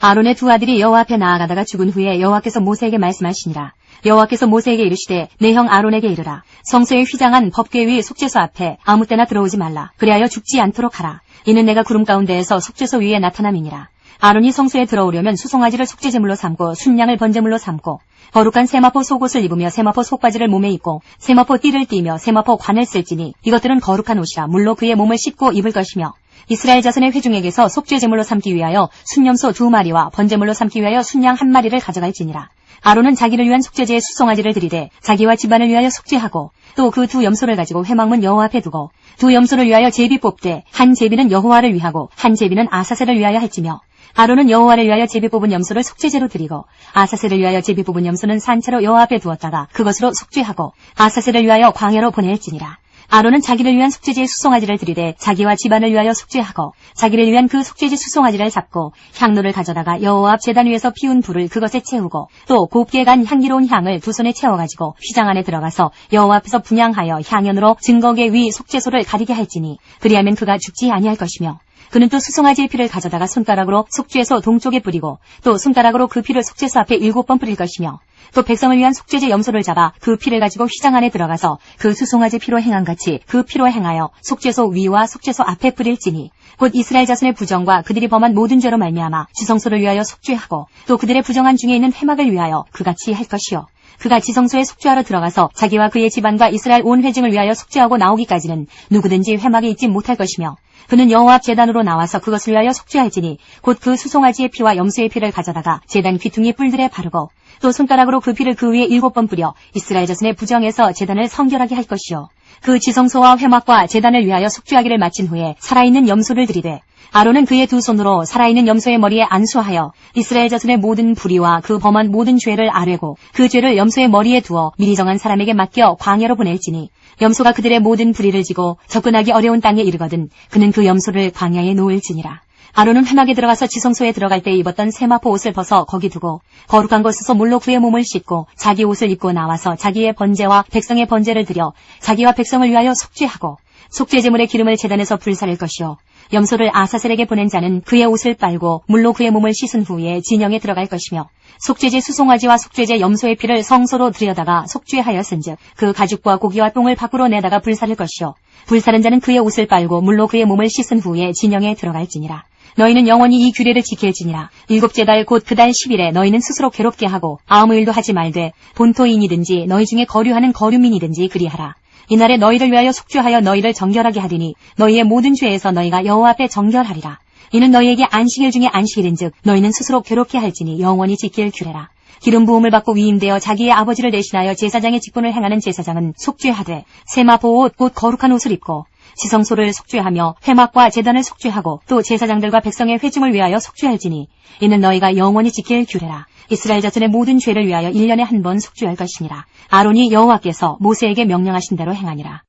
아론의 2 아들이 여호와 앞에 나아가다가 죽은 후에 여호와께서 모세에게 말씀하시니라. 여호와께서 모세에게 이르시되 내 형 아론에게 이르라. 성소에 휘장한 법궤 위 속죄소 앞에 아무 때나 들어오지 말라. 그리하여 죽지 않도록 하라. 이는 내가 구름 가운데에서 속죄소 위에 나타남이니라. 아론이 성소에 들어오려면 수송아지를 속죄제물로 삼고 순양을 번제물로 삼고 거룩한 세마포 속옷을 입으며 세마포 속바지를 몸에 입고 세마포 띠를 띠며 세마포 관을 쓸지니 이것들은 거룩한 옷이라 물로 그의 몸을 씻고 입을 것이며 이스라엘 자손의 회중에게서 속죄제물로 삼기 위하여 순염소 2마리와 번제물로 삼기 위하여 순양 1마리를 가져갈지니라. 아론은 자기를 위한 속죄제의 수송아지를 들이되 자기와 집안을 위하여 속죄하고 또 그 2 염소를 가지고 회막문 여호와 앞에 두고 2 염소를 위하여 제비 뽑되 한 제비는 여호와를 위하고 한 제비는 아사셀을 위하여 할지며 아론은 여호와를 위하여 제비 뽑은 염소를 속죄제로 드리고 아사셀을 위하여 제비 뽑은 염소는 산채로 여호와 앞에 두었다가 그것으로 속죄하고 아사셀을 위하여 광야로 보낼지니라. 아론은 자기를 위한 속죄제의 수송아지를 들이대 자기와 집안을 위하여 속죄하고 자기를 위한 그 속죄제 수송아지를 잡고 향로를 가져다가 여호와 앞 제단 위에서 피운 불을 그것에 채우고 또 곱게 간 향기로운 향을 두 손에 채워가지고 휘장 안에 들어가서 여호와 앞에서 분향하여 향연으로 증거계 위 속죄소를 가리게 할지니 그리하면 그가 죽지 아니할 것이며 그는 또 수송아지의 피를 가져다가 손가락으로 속죄소 동쪽에 뿌리고 또 손가락으로 그 피를 속죄소 앞에 7번 뿌릴 것이며 또 백성을 위한 속죄제 염소를 잡아 그 피를 가지고 휘장 안에 들어가서 그 수송아지 피로 행함같이 그 피로 행하여 속죄소 위와 속죄소 앞에 뿌릴지니 곧 이스라엘 자손의 부정과 그들이 범한 모든 죄로 말미암아 지성소를 위하여 속죄하고 또 그들의 부정한 중에 있는 회막을 위하여 그같이 할 것이요 그가 지성소에 속죄하러 들어가서 자기와 그의 집안과 이스라엘 온 회중을 위하여 속죄하고 나오기까지는 누구든지 회막에 있지 못할 것이며 그는 여호와 앞 제단으로 나와서 그것을 위하여 속죄할지니 곧 그 수송아지의 피와 염소의 피를 가져다가 제단 귀퉁이 뿔들에 바르고 또 손가락으로 그 피를 그 위에 7번 뿌려 이스라엘 자손의 부정에서 제단을 성결하게 할 것이요 그 지성소와 회막과 제단을 위하여 속죄하기를 마친 후에 살아있는 염소를 들이되 아론은 그의 두 손으로 살아있는 염소의 머리에 안수하여 이스라엘 자손의 모든 불의와 그 범한 모든 죄를 아뢰고 그 죄를 염소의 머리에 두어 미리 정한 사람에게 맡겨 광야로 보낼지니 염소가 그들의 모든 불의를 지고 접근하기 어려운 땅에 이르거든 그는 그 염소를 광야에 놓을지니라. 아론은 회막에 들어가서 지성소에 들어갈 때 입었던 세마포 옷을 벗어 거기 두고 거룩한 곳에서 물로 그의 몸을 씻고 자기 옷을 입고 나와서 자기의 번제와 백성의 번제를 드려 자기와 백성을 위하여 속죄하고 속죄제물의 기름을 제단에서 불사를 것이요 염소를 아사셀에게 보낸 자는 그의 옷을 빨고 물로 그의 몸을 씻은 후에 진영에 들어갈 것이며 속죄제 수송아지와 속죄제 염소의 피를 성소로 들여다가 속죄하였은즉 그 가죽과 고기와 똥을 밖으로 내다가 불사를 것이요 불사른 자는 그의 옷을 빨고 물로 그의 몸을 씻은 후에 진영에 들어갈지니라. 너희는 영원히 이 규례를 지킬지니라. 7째 달 곧 그 달 10일에 너희는 스스로 괴롭게 하고 아무 일도 하지 말되 본토인이든지 너희 중에 거류하는 거류민이든지 그리하라. 이날에 너희를 위하여 속죄하여 너희를 정결하게 하리니 너희의 모든 죄에서 너희가 여호와 앞에 정결하리라. 이는 너희에게 안식일 중에 안식일인즉 너희는 스스로 괴롭게 할지니 영원히 지킬 규례라. 기름 부음을 받고 위임되어 자기의 아버지를 대신하여 제사장의 직분을 행하는 제사장은 속죄하되 세마포 옷 곧 거룩한 옷을 입고 지성소를 속죄하며 회막과 제단을 속죄하고 또 제사장들과 백성의 회중을 위하여 속죄할지니 이는 너희가 영원히 지킬 규례라. 이스라엘 자손의 모든 죄를 위하여 1년에 한 번 속죄할 것이니라. 아론이 여호와께서 모세에게 명령하신 대로 행하니라.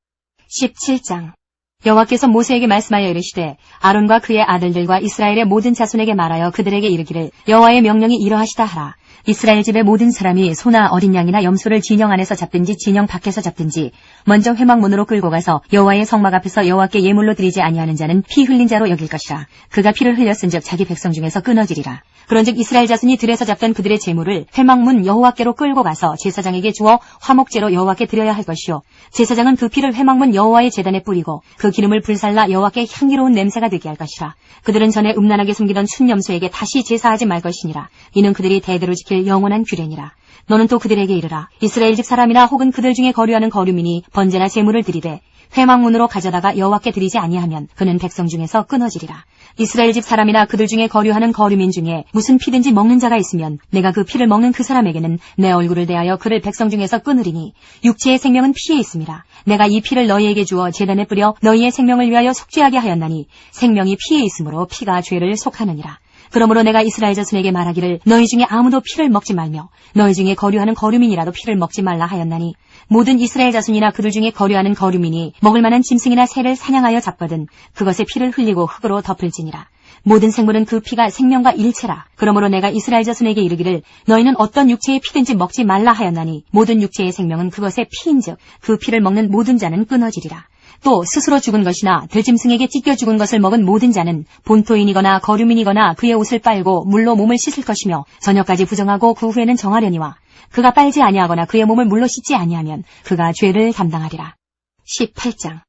17장 여호와께서 모세에게 말씀하여 이르시되 아론과 그의 아들들과 이스라엘의 모든 자손에게 말하여 그들에게 이르기를 여호와의 명령이 이러하시다 하라. 이스라엘 집의 모든 사람이 소나 어린 양이나 염소를 진영 안에서 잡든지 진영 밖에서 잡든지 먼저 회막 문으로 끌고 가서 여호와의 성막 앞에서 여호와께 예물로 드리지 아니하는 자는 피 흘린 자로 여길 것이라. 그가 피를 흘렸은즉 자기 백성 중에서 끊어지리라. 그런즉 이스라엘 자손이 들에서 잡던 그들의 제물을 회막문 여호와께로 끌고 가서 제사장에게 주어 화목제로 여호와께 드려야 할 것이요 제사장은 그 피를 회막문 여호와의 제단에 뿌리고 그 기름을 불살라 여호와께 향기로운 냄새가 되게 할 것이라. 그들은 전에 음란하게 숨기던 순염소에게 다시 제사하지 말 것이니라. 이는 그들이 대대로 지킬 영원한 규례니라. 너는 또 그들에게 이르라. 이스라엘 집 사람이나 혹은 그들 중에 거류하는 거류민이 번제나 제물을 드리되 회막문으로 가져다가 여호와께 드리지 아니하면 그는 백성 중에서 끊어지리라. 이스라엘 집 사람이나 그들 중에 거류하는 거류민 중에 무슨 피든지 먹는 자가 있으면 내가 그 피를 먹는 그 사람에게는 내 얼굴을 대하여 그를 백성 중에서 끊으리니 육체의 생명은 피에 있음이라. 내가 이 피를 너희에게 주어 제단에 뿌려 너희의 생명을 위하여 속죄하게 하였나니 생명이 피에 있으므로 피가 죄를 속하느니라. 그러므로 내가 이스라엘 자손에게 말하기를 너희 중에 아무도 피를 먹지 말며 너희 중에 거류하는 거류민이라도 피를 먹지 말라 하였나니 모든 이스라엘 자손이나 그들 중에 거류하는 거류민이 먹을 만한 짐승이나 새를 사냥하여 잡거든 그것의 피를 흘리고 흙으로 덮을지니라. 모든 생물은 그 피가 생명과 일체라. 그러므로 내가 이스라엘 자손에게 이르기를 너희는 어떤 육체의 피든지 먹지 말라 하였나니 모든 육체의 생명은 그것의 피인즉 그 피를 먹는 모든 자는 끊어지리라. 또 스스로 죽은 것이나 들짐승에게 찢겨 죽은 것을 먹은 모든 자는 본토인이거나 거류민이거나 그의 옷을 빨고 물로 몸을 씻을 것이며 저녁까지 부정하고 그 후에는 정하려니와 그가 빨지 아니하거나 그의 몸을 물로 씻지 아니하면 그가 죄를 담당하리라. 18장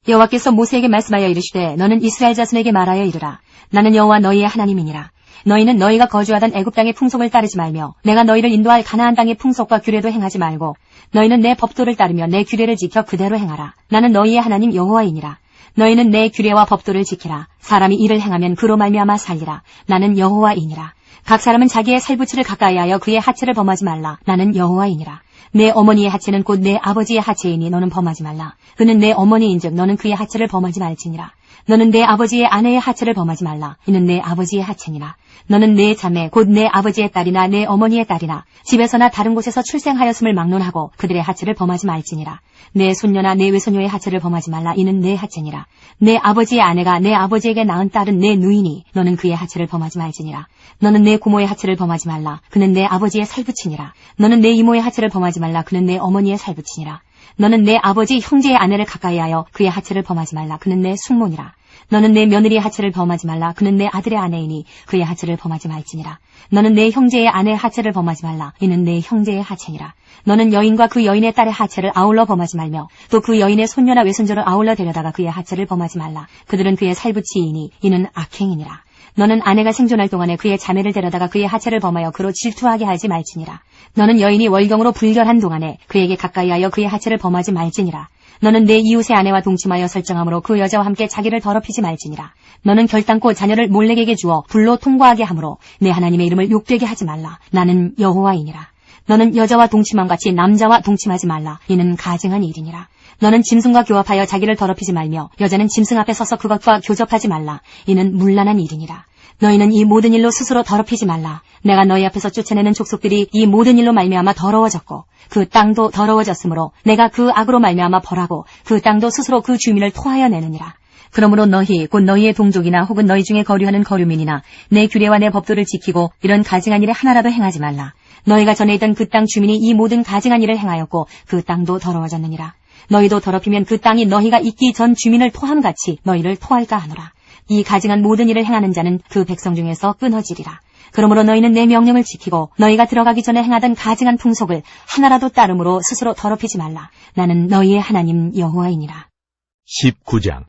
여호와께서 모세에게 말씀하여 이르시되 너는 이스라엘 자손에게 말하여 이르라. 나는 여호와 너희의 하나님이니라. 너희는 너희가 거주하던 애굽 땅의 풍속을 따르지 말며 내가 너희를 인도할 가나안 땅의 풍속과 규례도 행하지 말고 너희는 내 법도를 따르며 내 규례를 지켜 그대로 행하라. 나는 너희의 하나님 여호와이니라. 너희는 내 규례와 법도를 지키라. 사람이 이를 행하면 그로 말미암아 살리라. 나는 여호와이니라. 각 사람은 자기의 살부치를 가까이 하여 그의 하체를 범하지 말라. 나는 여호와이니라. 내 어머니의 하체는 곧 내 아버지의 하체이니 너는 범하지 말라. 그는 내 어머니인즉 너는 그의 하체를 범하지 말지니라. 너는 내 아버지의 아내의 하체를 범하지 말라. 이는 내 아버지의 하체니라. 너는 내 자매 곧 내 아버지의 딸이나 내 어머니의 딸이나 집에서나 다른 곳에서 출생하였음을 막론하고 그들의 하체를 범하지 말지니라. 내 손녀나 내 외손녀의 하체를 범하지 말라. 이는 내 하체니라. 내 아버지의 아내가 내 아버지에게 낳은 딸은 내 누이니 너는 그의 하체를 범하지 말지니라. 너는 내 고모의 하체를 범하지 말라. 그는 내 아버지의 살부친이라. 너는 내 이모의 하체를 범하지 말라. 그는 내 어머니의 살부친이라. 너는 내 아버지 형제의 아내를 가까이하여 그의 하체를 범하지 말라. 그는 내 숙모니라. 너는 내 며느리의 하체를 범하지 말라. 그는 내 아들의 아내이니 그의 하체를 범하지 말지니라. 너는 내 형제의 아내의 하체를 범하지 말라. 이는 내 형제의 하체니라. 너는 여인과 그 여인의 딸의 하체를 아울러 범하지 말며 또 그 여인의 손녀나 외손자를 아울러 데려다가 그의 하체를 범하지 말라. 그들은 그의 살부치이니 이는 악행이니라. 너는 아내가 생존할 동안에 그의 자매를 데려다가 그의 하체를 범하여 그로 질투하게 하지 말지니라. 너는 여인이 월경으로 불결한 동안에 그에게 가까이하여 그의 하체를 범하지 말지니라. 너는 내 이웃의 아내와 동침하여 설정함으로 그 여자와 함께 자기를 더럽히지 말지니라. 너는 결단코 자녀를 몰렉에게 주어 불로 통과하게 하므로 내 하나님의 이름을 욕되게 하지 말라. 나는 여호와이니라. 너는 여자와 동침함 같이 남자와 동침하지 말라. 이는 가증한 일이니라. 너는 짐승과 교합하여 자기를 더럽히지 말며 여자는 짐승 앞에 서서 그것과 교접하지 말라. 이는 문란한 일이니라. 너희는 이 모든 일로 스스로 더럽히지 말라. 내가 너희 앞에서 쫓아내는 족속들이 이 모든 일로 말미암아 더러워졌고 그 땅도 더러워졌으므로 내가 그 악으로 말미암아 벌하고 그 땅도 스스로 그 주민을 토하여 내느니라. 그러므로 너희 곧 너희의 동족이나 혹은 너희 중에 거류하는 거류민이나 내 규례와 내 법도를 지키고 이런 가증한 일에 하나라도 행하지 말라. 너희가 전에 있던 그 땅 주민이 이 모든 가증한 일을 행하였고 그 땅도 더러워졌느니라. 너희도 더럽히면 그 땅이 너희가 있기 전 주민을 토함같이 너희를 토할까 하노라. 이 가증한 모든 일을 행하는 자는 그 백성 중에서 끊어지리라. 그러므로 너희는 내 명령을 지키고 너희가 들어가기 전에 행하던 가증한 풍속을 하나라도 따름으로 스스로 더럽히지 말라. 나는 너희의 하나님 여호와이니라. 19장.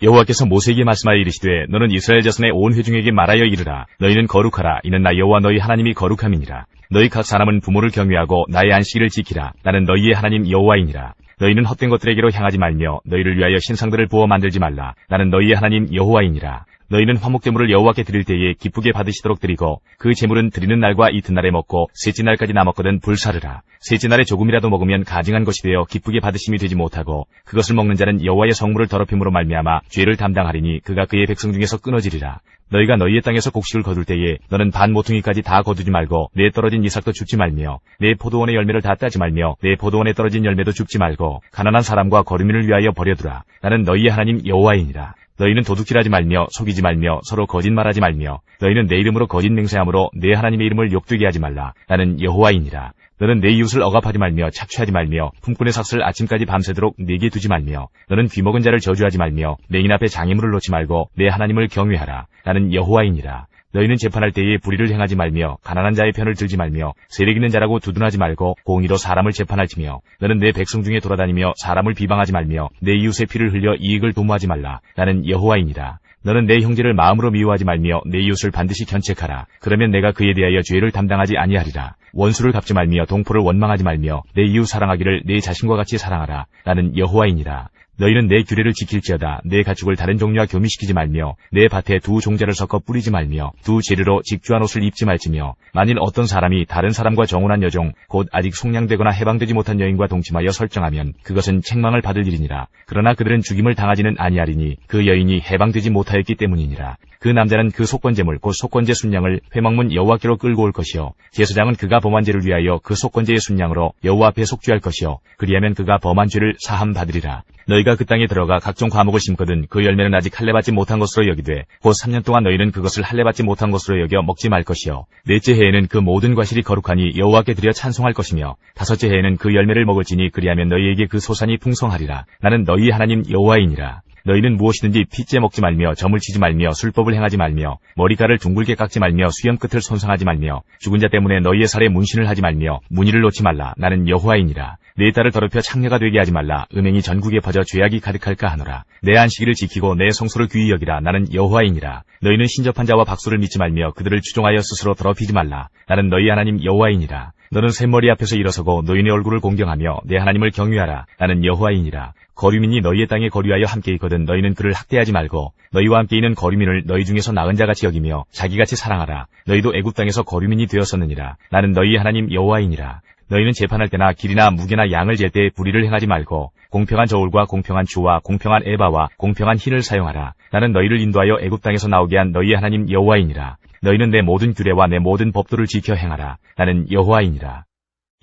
여호와께서 모세에게 말씀하여 이르시되 너는 이스라엘 자손의 온 회중에게 말하여 이르라. 너희는 거룩하라. 이는 나 여호와 너희 하나님이 거룩함이니라. 너희 각 사람은 부모를 경외하고 나의 안식일을 지키라. 나는 너희의 하나님 여호와이니라. 너희는 헛된 것들에게로 향하지 말며 너희를 위하여 신상들을 부어 만들지 말라. 나는 너희의 하나님 여호와이니라. 너희는 화목제물을 여호와께 드릴 때에 기쁘게 받으시도록 드리고 그 제물은 드리는 날과 이튿날에 먹고 셋째 날까지 남았거든 불사르라. 셋째 날에 조금이라도 먹으면 가증한 것이 되어 기쁘게 받으심이 되지 못하고 그것을 먹는 자는 여호와의 성물을 더럽힘으로 말미암아 죄를 담당하리니 그가 그의 백성 중에서 끊어지리라. 너희가 너희의 땅에서 곡식을 거둘 때에 너는 반 모퉁이까지 다 거두지 말고 내 떨어진 이삭도 줍지 말며 내 포도원의 열매를 다 따지 말며 내 포도원에 떨어진 열매도 줍지 말고 가난한 사람과 거류민을 위하여 버려두라. 나는 너희의 하나님 여호와이니라. 너희는 도둑질하지 말며 속이지 말며 서로 거짓말하지 말며 너희는 내 이름으로 거짓 맹세함으로 내 하나님의 이름을 욕되게 하지 말라. 나는 여호와이니라. 너는 내 이웃을 억압하지 말며 착취하지 말며 품꾼의 삭슬 아침까지 밤새도록 내게 두지 말며 너는 귀먹은 자를 저주하지 말며 맹인 앞에 장애물을 놓지 말고 내 하나님을 경외하라. 나는 여호와이니라. 너희는 재판할 때에 불의를 행하지 말며 가난한 자의 편을 들지 말며 세력 있는 자라고 두둔하지 말고 공의로 사람을 재판할지며 너는 내 백성 중에 돌아다니며 사람을 비방하지 말며 내 이웃의 피를 흘려 이익을 도모하지 말라. 나는 여호와이니라. 너는 내 형제를 마음으로 미워하지 말며 내 이웃을 반드시 견책하라. 그러면 내가 그에 대하여 죄를 담당하지 아니하리라. 원수를 갚지 말며 동포를 원망하지 말며 내 이웃 사랑하기를 내 자신과 같이 사랑하라. 나는 여호와이니라. 너희는 내 규례를 지킬지어다. 내 가축을 다른 종류와 교미시키지 말며 내 밭에 두 종자를 섞어 뿌리지 말며 두 재료로 직주한 옷을 입지 말지며 만일 어떤 사람이 다른 사람과 정혼한 여종 곧 아직 속량되거나 해방되지 못한 여인과 동침하여 설정하면 그것은 책망을 받을 일이니라. 그러나 그들은 죽임을 당하지는 아니하리니 그 여인이 해방되지 못하였기 때문이니라. 그 남자는 그 속건제물 곧 속건제 순양을 회막문 여호와께로 끌고 올 것이요 제사장은 그가 범한 죄를 위하여 그 속건제의 순양으로 여호와 앞에 속죄할 것이요 그리하면 그가 범한 죄를 사함 받으리라. 너희가 그 땅에 들어가 각종 과목을 심거든 그 열매는 아직 할례받지 못한 것으로 여기되 곧 3년 동안 너희는 그것을 할례받지 못한 것으로 여겨 먹지 말 것이요 넷째 해에는 그 모든 과실이 거룩하니 여호와께 드려 찬송할 것이며 다섯째 해에는 그 열매를 먹을지니 그리하면 너희에게 그 소산이 풍성하리라. 나는 너희 하나님 여호와이니라. 너희는 무엇이든지 핏째 먹지 말며 점을 치지 말며 술법을 행하지 말며 머리카락을 둥글게 깎지 말며 수염 끝을 손상하지 말며 죽은 자 때문에 너희의 살에 문신을 하지 말며 문의를 놓지 말라. 나는 여호와이니라. 내 딸을 더럽혀 창녀가 되게 하지 말라. 음행이 전국에 퍼져 죄악이 가득할까 하노라. 내 안식일을 지키고 내 성소를 귀히 여기라. 나는 여호와이니라. 너희는 신접한 자와 박수를 믿지 말며 그들을 추종하여 스스로 더럽히지 말라. 나는 너희 하나님 여호와이니라. 너는 샘머리 앞에서 일어서고 노인의 얼굴을 공경하며 내 하나님을 경외하라. 나는 여호와이니라. 거류민이 너희의 땅에 거류하여 함께 있거든 너희는 그를 학대하지 말고 너희와 함께 있는 거류민을 너희 중에서 나은 자같이 여기며 자기같이 사랑하라. 너희도 애굽 땅에서 거류민이 되었었느니라. 나는 너희 하나님 여호와이니라. 너희는 재판할 때나 길이나 무게나 양을 잴 때 불의를 행하지 말고 공평한 저울과 공평한 주와 공평한 에바와 공평한 흰을 사용하라. 나는 너희를 인도하여 애굽 땅에서 나오게 한 너희의 하나님 여호와이니라. 너희는 내 모든 규례와 내 모든 법도를 지켜 행하라. 나는 여호와이니라.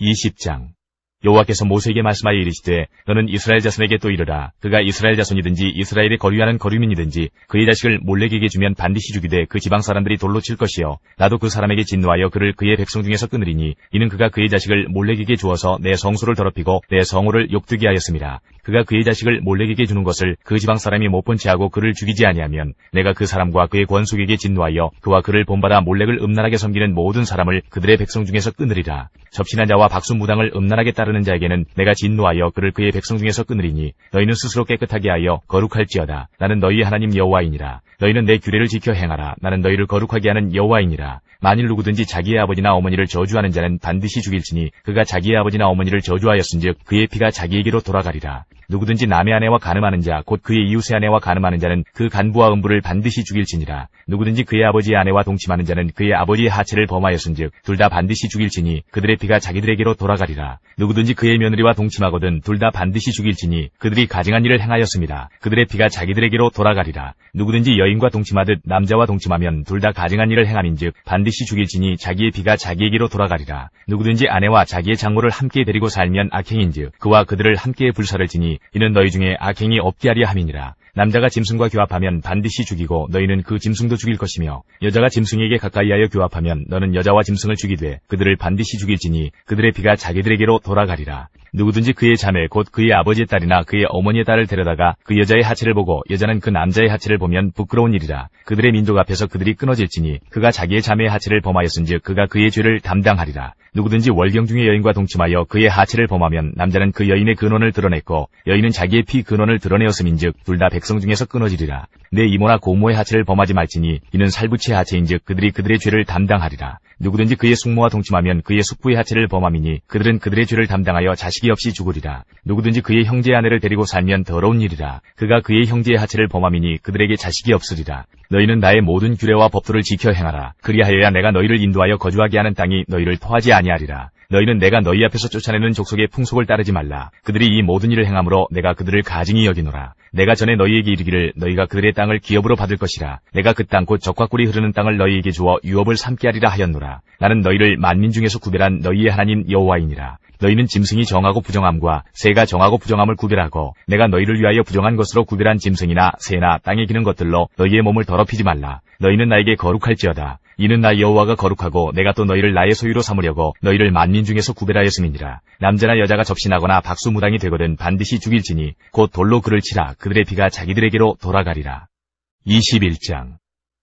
20장. 여호와께서 모세에게 말씀하여 이르시되 너는 이스라엘 자손에게 또 이르라. 그가 이스라엘 자손이든지 이스라엘에 거류하는 거류민이든지 그의 자식을 몰렉에게 주면 반드시 죽이되 그 지방 사람들이 돌로 칠 것이요 나도 그 사람에게 진노하여 그를 그의 백성 중에서 끊으리니 이는 그가 그의 자식을 몰렉에게 주어서 내 성소를 더럽히고 내 성호를 욕되게 하였음이라. 그가 그의 자식을 몰렉에게 주는 것을 그 지방 사람이 못 본 채하고 그를 죽이지 아니하면 내가 그 사람과 그의 권속에게 진노하여 그와 그를 본받아 몰렉을 음란하게 섬기는 모든 사람을 그들의 백성 중에서 끊으리라. 접신한 자와 박수무당을 음란하게 따르는 자에게는 내가 진노하여 그를 그의 백성 중에서 끊으리니 너희는 스스로 깨끗하게 하여 거룩할지어다. 나는 너희 하나님 여호와이니라. 너희는 내 규례를 지켜 행하라. 나는 너희를 거룩하게 하는 여호와이니라. 만일 누구든지 자기의 아버지나 어머니를 저주하는 자는 반드시 죽일지니 그가 자기의 아버지나 어머니를 저주하였은즉 그의 피가 자기에게로 돌아가리라. 누구든지 남의 아내와 간음하는 자 곧 그의 이웃의 아내와 간음하는 자는 그 간부와 음부를 반드시 죽일지니라. 누구든지 그의 아버지의 아내와 동침하는 자는 그의 아버지의 하체를 범하였은즉 둘 다 반드시 죽일지니 그들의 피가 자기들에게로 돌아가리라. 누구든지 그의 며느리와 동침하거든 둘 다 반드시 죽일지니 그들이 가증한 일을 행하였습니다. 그들의 피가 자기들에게로 돌아가리라. 누구든지 여인과 동침하듯 남자와 동침하면 둘 다 가증한 일을 행함인즉 반드시 죽일지니 자기의 피가 자기에게로 돌아가리라. 누구든지 아내와 자기의 장모를 함께 데리고 살면 악행인즉 그와 그들을 함께 불사를 지니 이는 너희 중에 악행이 없게 하려 함이니라. 남자가 짐승과 교합하면 반드시 죽이고 너희는 그 짐승도 죽일 것이며 여자가 짐승에게 가까이하여 교합하면 너는 여자와 짐승을 죽이되 그들을 반드시 죽일지니 그들의 피가 자기들에게로 돌아가리라. 누구든지 그의 자매 곧 그의 아버지의 딸이나 그의 어머니의 딸을 데려다가 그 여자의 하체를 보고 여자는 그 남자의 하체를 보면 부끄러운 일이라. 그들의 민족 앞에서 그들이 끊어질지니 그가 자기의 자매의 하체를 범하였은즉 그가 그의 죄를 담당하리라. 누구든지 월경 중의 여인과 동침하여 그의 하체를 범하면 남자는 그 여인의 근원을 드러냈고 여인은 자기의 피 근원을 드러내었음인즉 둘 다 백성 중에서 끊어지리라. 내 이모나 고모의 하체를 범하지 말지니 이는 살부치의 하체인즉 그들이 그들의 죄를 담당하리라. 누구든지 그의 숙모와 동침하면 그의 숙부의 하체를 범함이니 그들은 그들의 죄를 담당하여 자식이 없이 죽으리라. 누구든지 그의 형제의 아내를 데리고 살면 더러운 일이라. 그가 그의 형제의 하체를 범함이니 그들에게 자식이 없으리라. 너희는 나의 모든 규례와 법도를 지켜 행하라. 그리하여야 내가 너희를 인도하여 거주하게 하는 땅이 너희를 토하지 아니하리라. 너희는 내가 너희 앞에서 쫓아내는 족속의 풍속을 따르지 말라. 그들이 이 모든 일을 행함으로 내가 그들을 가증히 여기노라. 내가 전에 너희에게 이르기를 너희가 그들의 땅을 기업으로 받을 것이라. 내가 그 땅 곧 젖과 꿀이 흐르는 땅을 너희에게 주어 유업을 삼게 하리라 하였노라. 나는 너희를 만민 중에서 구별한 너희의 하나님 여호와이니라. 너희는 짐승이 정하고 부정함과 새가 정하고 부정함을 구별하고 내가 너희를 위하여 부정한 것으로 구별한 짐승이나 새나 땅에 기는 것들로 너희의 몸을 더럽히지 말라. 너희는 나에게 거룩할지어다. 이는 나 여호와가 거룩하고 내가 또 너희를 나의 소유로 삼으려고 너희를 만민 중에서 구별하였음이니라. 남자나 여자가 접신하거나 박수무당이 되거든 반드시 죽일지니 곧 돌로 그를 치라. 그들의 피가 자기들에게로 돌아가리라. 21장.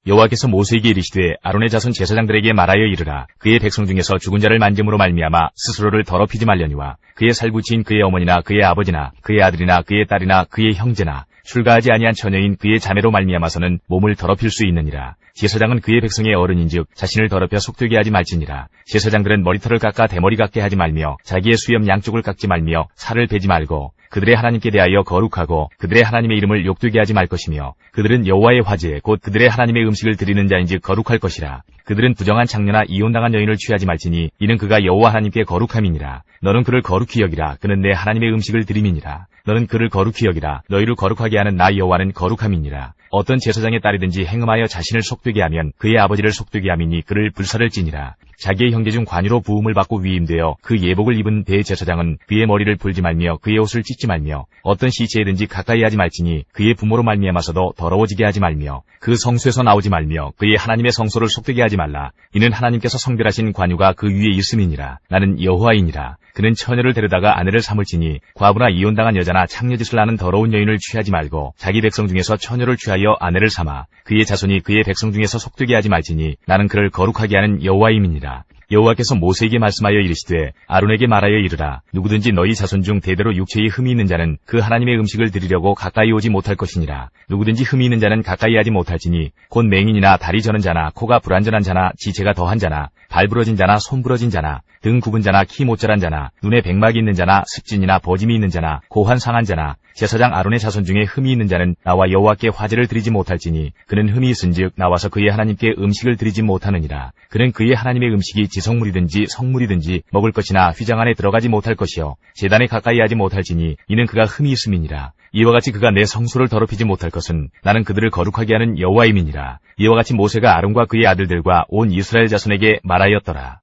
여호와께서 모세에게 이르시되 아론의 자손 제사장들에게 말하여 이르라. 그의 백성 중에서 죽은 자를 만짐으로 말미암아 스스로를 더럽히지 말려니와 그의 살부치인 그의 어머니나 그의 아버지나 그의 아들이나 그의 딸이나 그의 형제나 출가하지 아니한 처녀인 그의 자매로 말미암아서는 몸을 더럽힐 수 있느니라. 제사장은 그의 백성의 어른인즉 자신을 더럽혀 속되게 하지 말지니라. 제사장들은 머리털을 깎아 대머리 같게 하지 말며 자기의 수염 양쪽을 깎지 말며 살을 베지 말고 그들의 하나님께 대하여 거룩하고 그들의 하나님의 이름을 욕되게 하지 말 것이며 그들은 여호와의 화제 곧 그들의 하나님의 음식을 드리는 자인즉 거룩할 것이라. 그들은 부정한 창녀나 이혼당한 여인을 취하지 말지니 이는 그가 여호와 하나님께 거룩함이니라. 너는 그를 거룩히 여기라. 그는 내 하나님의 음식을 드림이니라. 너는 그를 거룩히 여기라. 너희를 거룩하게 하는 나 여호와는 거룩함이니라. 어떤 제사장의 딸이든지 행음하여 자신을 속되게 하면 그의 아버지를 속되게 함이니 그를 불사를 지니라. 자기의 형제 중 관유로 부음을 받고 위임되어 그 예복을 입은 대제사장은 그의 머리를 풀지 말며 그의 옷을 찢지 말며 어떤 시체에든지 가까이 하지 말지니 그의 부모로 말미암아서도 더러워지게 하지 말며 그 성소에서 나오지 말며 그의 하나님의 성소를 속되게 하지 말라. 이는 하나님께서 성별하신 관유가 그 위에 있음이니라. 나는 여호와이니라. 그는 처녀를 데려다가 아내를 삼을지니 과부나 이혼당한 여자나 창녀짓을 하는 더러운 여인을 취하지 말고 자기 백성 중에서 처녀를 취하여 아내를 삼아 그의 자손이 그의 백성 중에서 속되게 하지 말지니 나는 그를 거룩하게 하는 여호와임이니라. 여호와께서 모세에게 말씀하여 이르시되 아론에게 말하여 이르라. 누구든지 너희 자손 중 대대로 육체에 흠이 있는 자는 그 하나님의 음식을 드리려고 가까이 오지 못할 것이니라. 누구든지 흠이 있는 자는 가까이 하지 못할지니 곧 맹인이나 다리 저는 자나 코가 불완전한 자나 지체가 더한 자나 발 부러진 자나 손 부러진 자나 등 굽은 자나 키 못 자란 자나 눈에 백막이 있는 자나 습진이나 버짐이 있는 자나 고환 상한 자나 제사장 아론의 자손 중에 흠이 있는 자는 나와 여호와께 화제를 드리지 못할지니 그는 흠이 있은즉 나와서 그의 하나님께 음식을 드리지 못하느니라. 그는 그의 하나님의 음식이 지성물이든지 성물이든지 먹을 것이나 휘장 안에 들어가지 못할 것이요 제단에 가까이 하지 못할지니 이는 그가 흠이 있음이니라. 이와 같이 그가 내 성소를 더럽히지 못할 것은 나는 그들을 거룩하게 하는 여호와임이니라. 이와 같이 모세가 아론과 그의 아들들과 온 이스라엘 자손에게 말하였더라.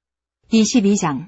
22장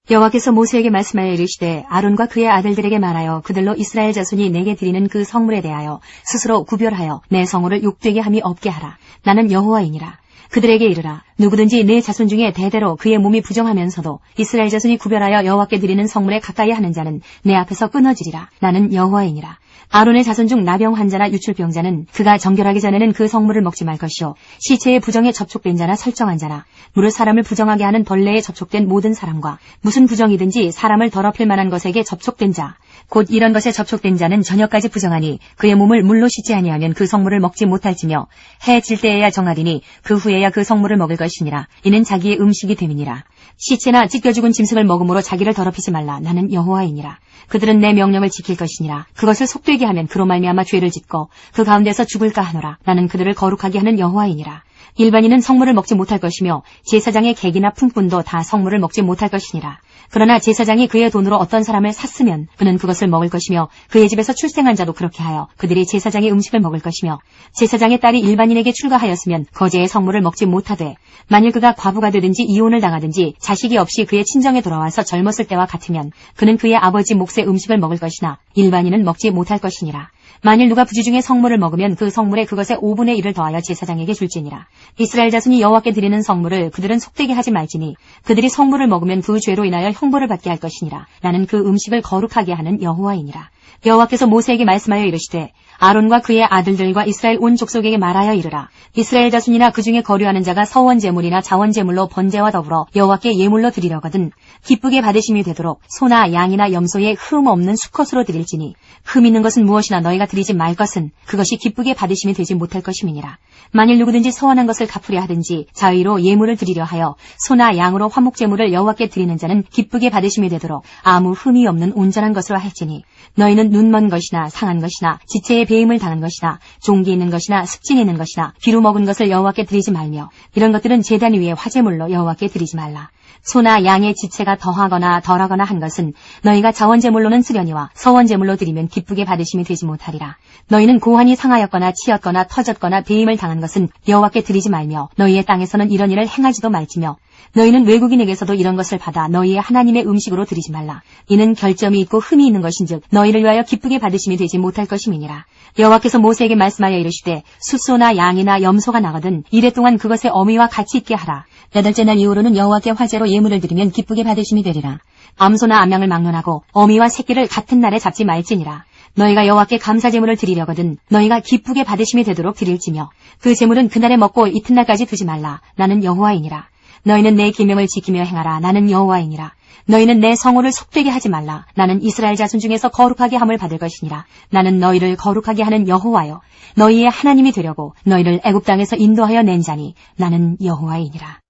여호와께서 모세에게 말씀하여 이르시되 아론과 그의 아들들에게 말하여 그들로 이스라엘 자손이 내게 드리는 그 성물에 대하여 스스로 구별하여 내 성호를 욕되게 함이 없게 하라. 나는 여호와이니라. 그들에게 이르라. 누구든지 내 자손 중에 대대로 그의 몸이 부정하면서도 이스라엘 자손이 구별하여 여호와께 드리는 성물에 가까이 하는 자는 내 앞에서 끊어지리라. 나는 여호와이니라. 아론의 자손 중 나병 환자나 유출병자는 그가 정결하기 전에는 그 성물을 먹지 말 것이요 시체의 부정에 접촉된 자나 설정한 자나 무릇 사람을 부정하게 하는 벌레에 접촉된 모든 사람과 무슨 부정이든지 사람을 더럽힐 만한 것에게 접촉된 자 곧 이런 것에 접촉된 자는 저녁까지 부정하니 그의 몸을 물로 씻지 아니하면 그 성물을 먹지 못할지며 해 질 때에야 정하리니 그 후에야 그 성물을 먹을 것이니라. 이는 자기의 음식이 됨이니라. 시체나 찢겨 죽은 짐승을 먹음으로 자기를 더럽히지 말라. 나는 여호와이니라. 그들은 내 명령을 지킬 것이니라. 그것을 속되게 하면 그로 말미암아 죄를 짓고 그 가운데서 죽을까 하노라. 나는 그들을 거룩하게 하는 여호와이니라. 일반인은 성물을 먹지 못할 것이며 제사장의 객이나 품꾼도 다 성물을 먹지 못할 것이니라. 그러나 제사장이 그의 돈으로 어떤 사람을 샀으면 그는 그것을 먹을 것이며 그의 집에서 출생한 자도 그렇게 하여 그들이 제사장의 음식을 먹을 것이며 제사장의 딸이 일반인에게 출가하였으면 거제의 성물을 먹지 못하되 만일 그가 과부가 되든지 이혼을 당하든지 자식이 없이 그의 친정에 돌아와서 젊었을 때와 같으면 그는 그의 아버지 몫의 음식을 먹을 것이나 일반인은 먹지 못할 것이니라. 만일 누가 부지 중에 성물을 먹으면 그 성물에 그것의 5분의 1을 더하여 제사장에게 줄지니라. 이스라엘 자손이 여호와께 드리는 성물을 그들은 속되게 하지 말지니 그들이 성물을 먹으면 그 죄로 인하여 형벌을 받게 할 것이니라. 나는 그 음식을 거룩하게 하는 여호와이니라. 여호와께서 모세에게 말씀하여 이르시되 아론과 그의 아들들과 이스라엘 온 족속에게 말하여 이르라. 이스라엘 자손이나 그 중에 거류하는 자가 서원 제물이나 자원 제물로 번제와 더불어 여호와께 예물로 드리려거든 기쁘게 받으심이 되도록 소나 양이나 염소의 흠 없는 수컷으로 드릴지니 흠 있는 것은 무엇이나 너희가 드리지 말 것은 그것이 기쁘게 받으심이 되지 못할 것임이니라. 만일 누구든지 서원한 것을 갚으려 하든지 자의로 예물을 드리려 하여 소나 양으로 화목 제물을 여호와께 드리는 자는 기쁘게 받으심이 되도록 아무 흠이 없는 온전한 것으로 할지니 너희는 눈먼 것이나 상한 것이나 지체의 배임을 당한 것이나 종기 있는 것이나 습진 있는 것이나 비루 먹은 것을 여호와께 드리지 말며 이런 것들은 제단 위에 화제물로 여호와께 드리지 말라. 소나 양의 지체가 더하거나 덜하거나 한 것은 너희가 자원제물로는 쓰려니와 서원제물로 드리면 기쁘게 받으심이 되지 못하리라. 너희는 고환이 상하였거나 치였거나 터졌거나 배임을 당한 것은 여호와께 드리지 말며 너희의 땅에서는 이런 일을 행하지도 말지며 너희는 외국인에게서도 이런 것을 받아 너희의 하나님의 음식으로 드리지 말라. 이는 결점이 있고 흠이 있는 것인즉 너희를 위하여 기쁘게 받으심이 되지 못할 것임이니라. 여호와께서 모세에게 말씀하여 이르시되 숫소나 양이나 염소가 나거든 이래 동안 그것의 어미와 같이 있게 하라. 8째 날 이후로는 여호와께 화제로 예물을 드리면 기쁘게 받으심이 되리라. 암소나 암양을 막론하고 어미와 새끼를 같은 날에 잡지 말지니라. 너희가 여호와께 감사제물을 드리려거든 너희가 기쁘게 받으심이 되도록 드릴지며 그 제물은 그날에 먹고 이튿날까지 두지 말라. 나는 여호와이니라. 너희는 내 계명을 지키며 행하라. 나는 여호와이니라. 너희는 내 성호를 속되게 하지 말라. 나는 이스라엘 자손 중에서 거룩하게 함을 받을 것이니라. 나는 너희를 거룩하게 하는 여호와여 너희의 하나님이 되려고 너희를 애굽 땅에서 인도하여 낸 자니 나는 여호와이니라.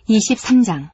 23장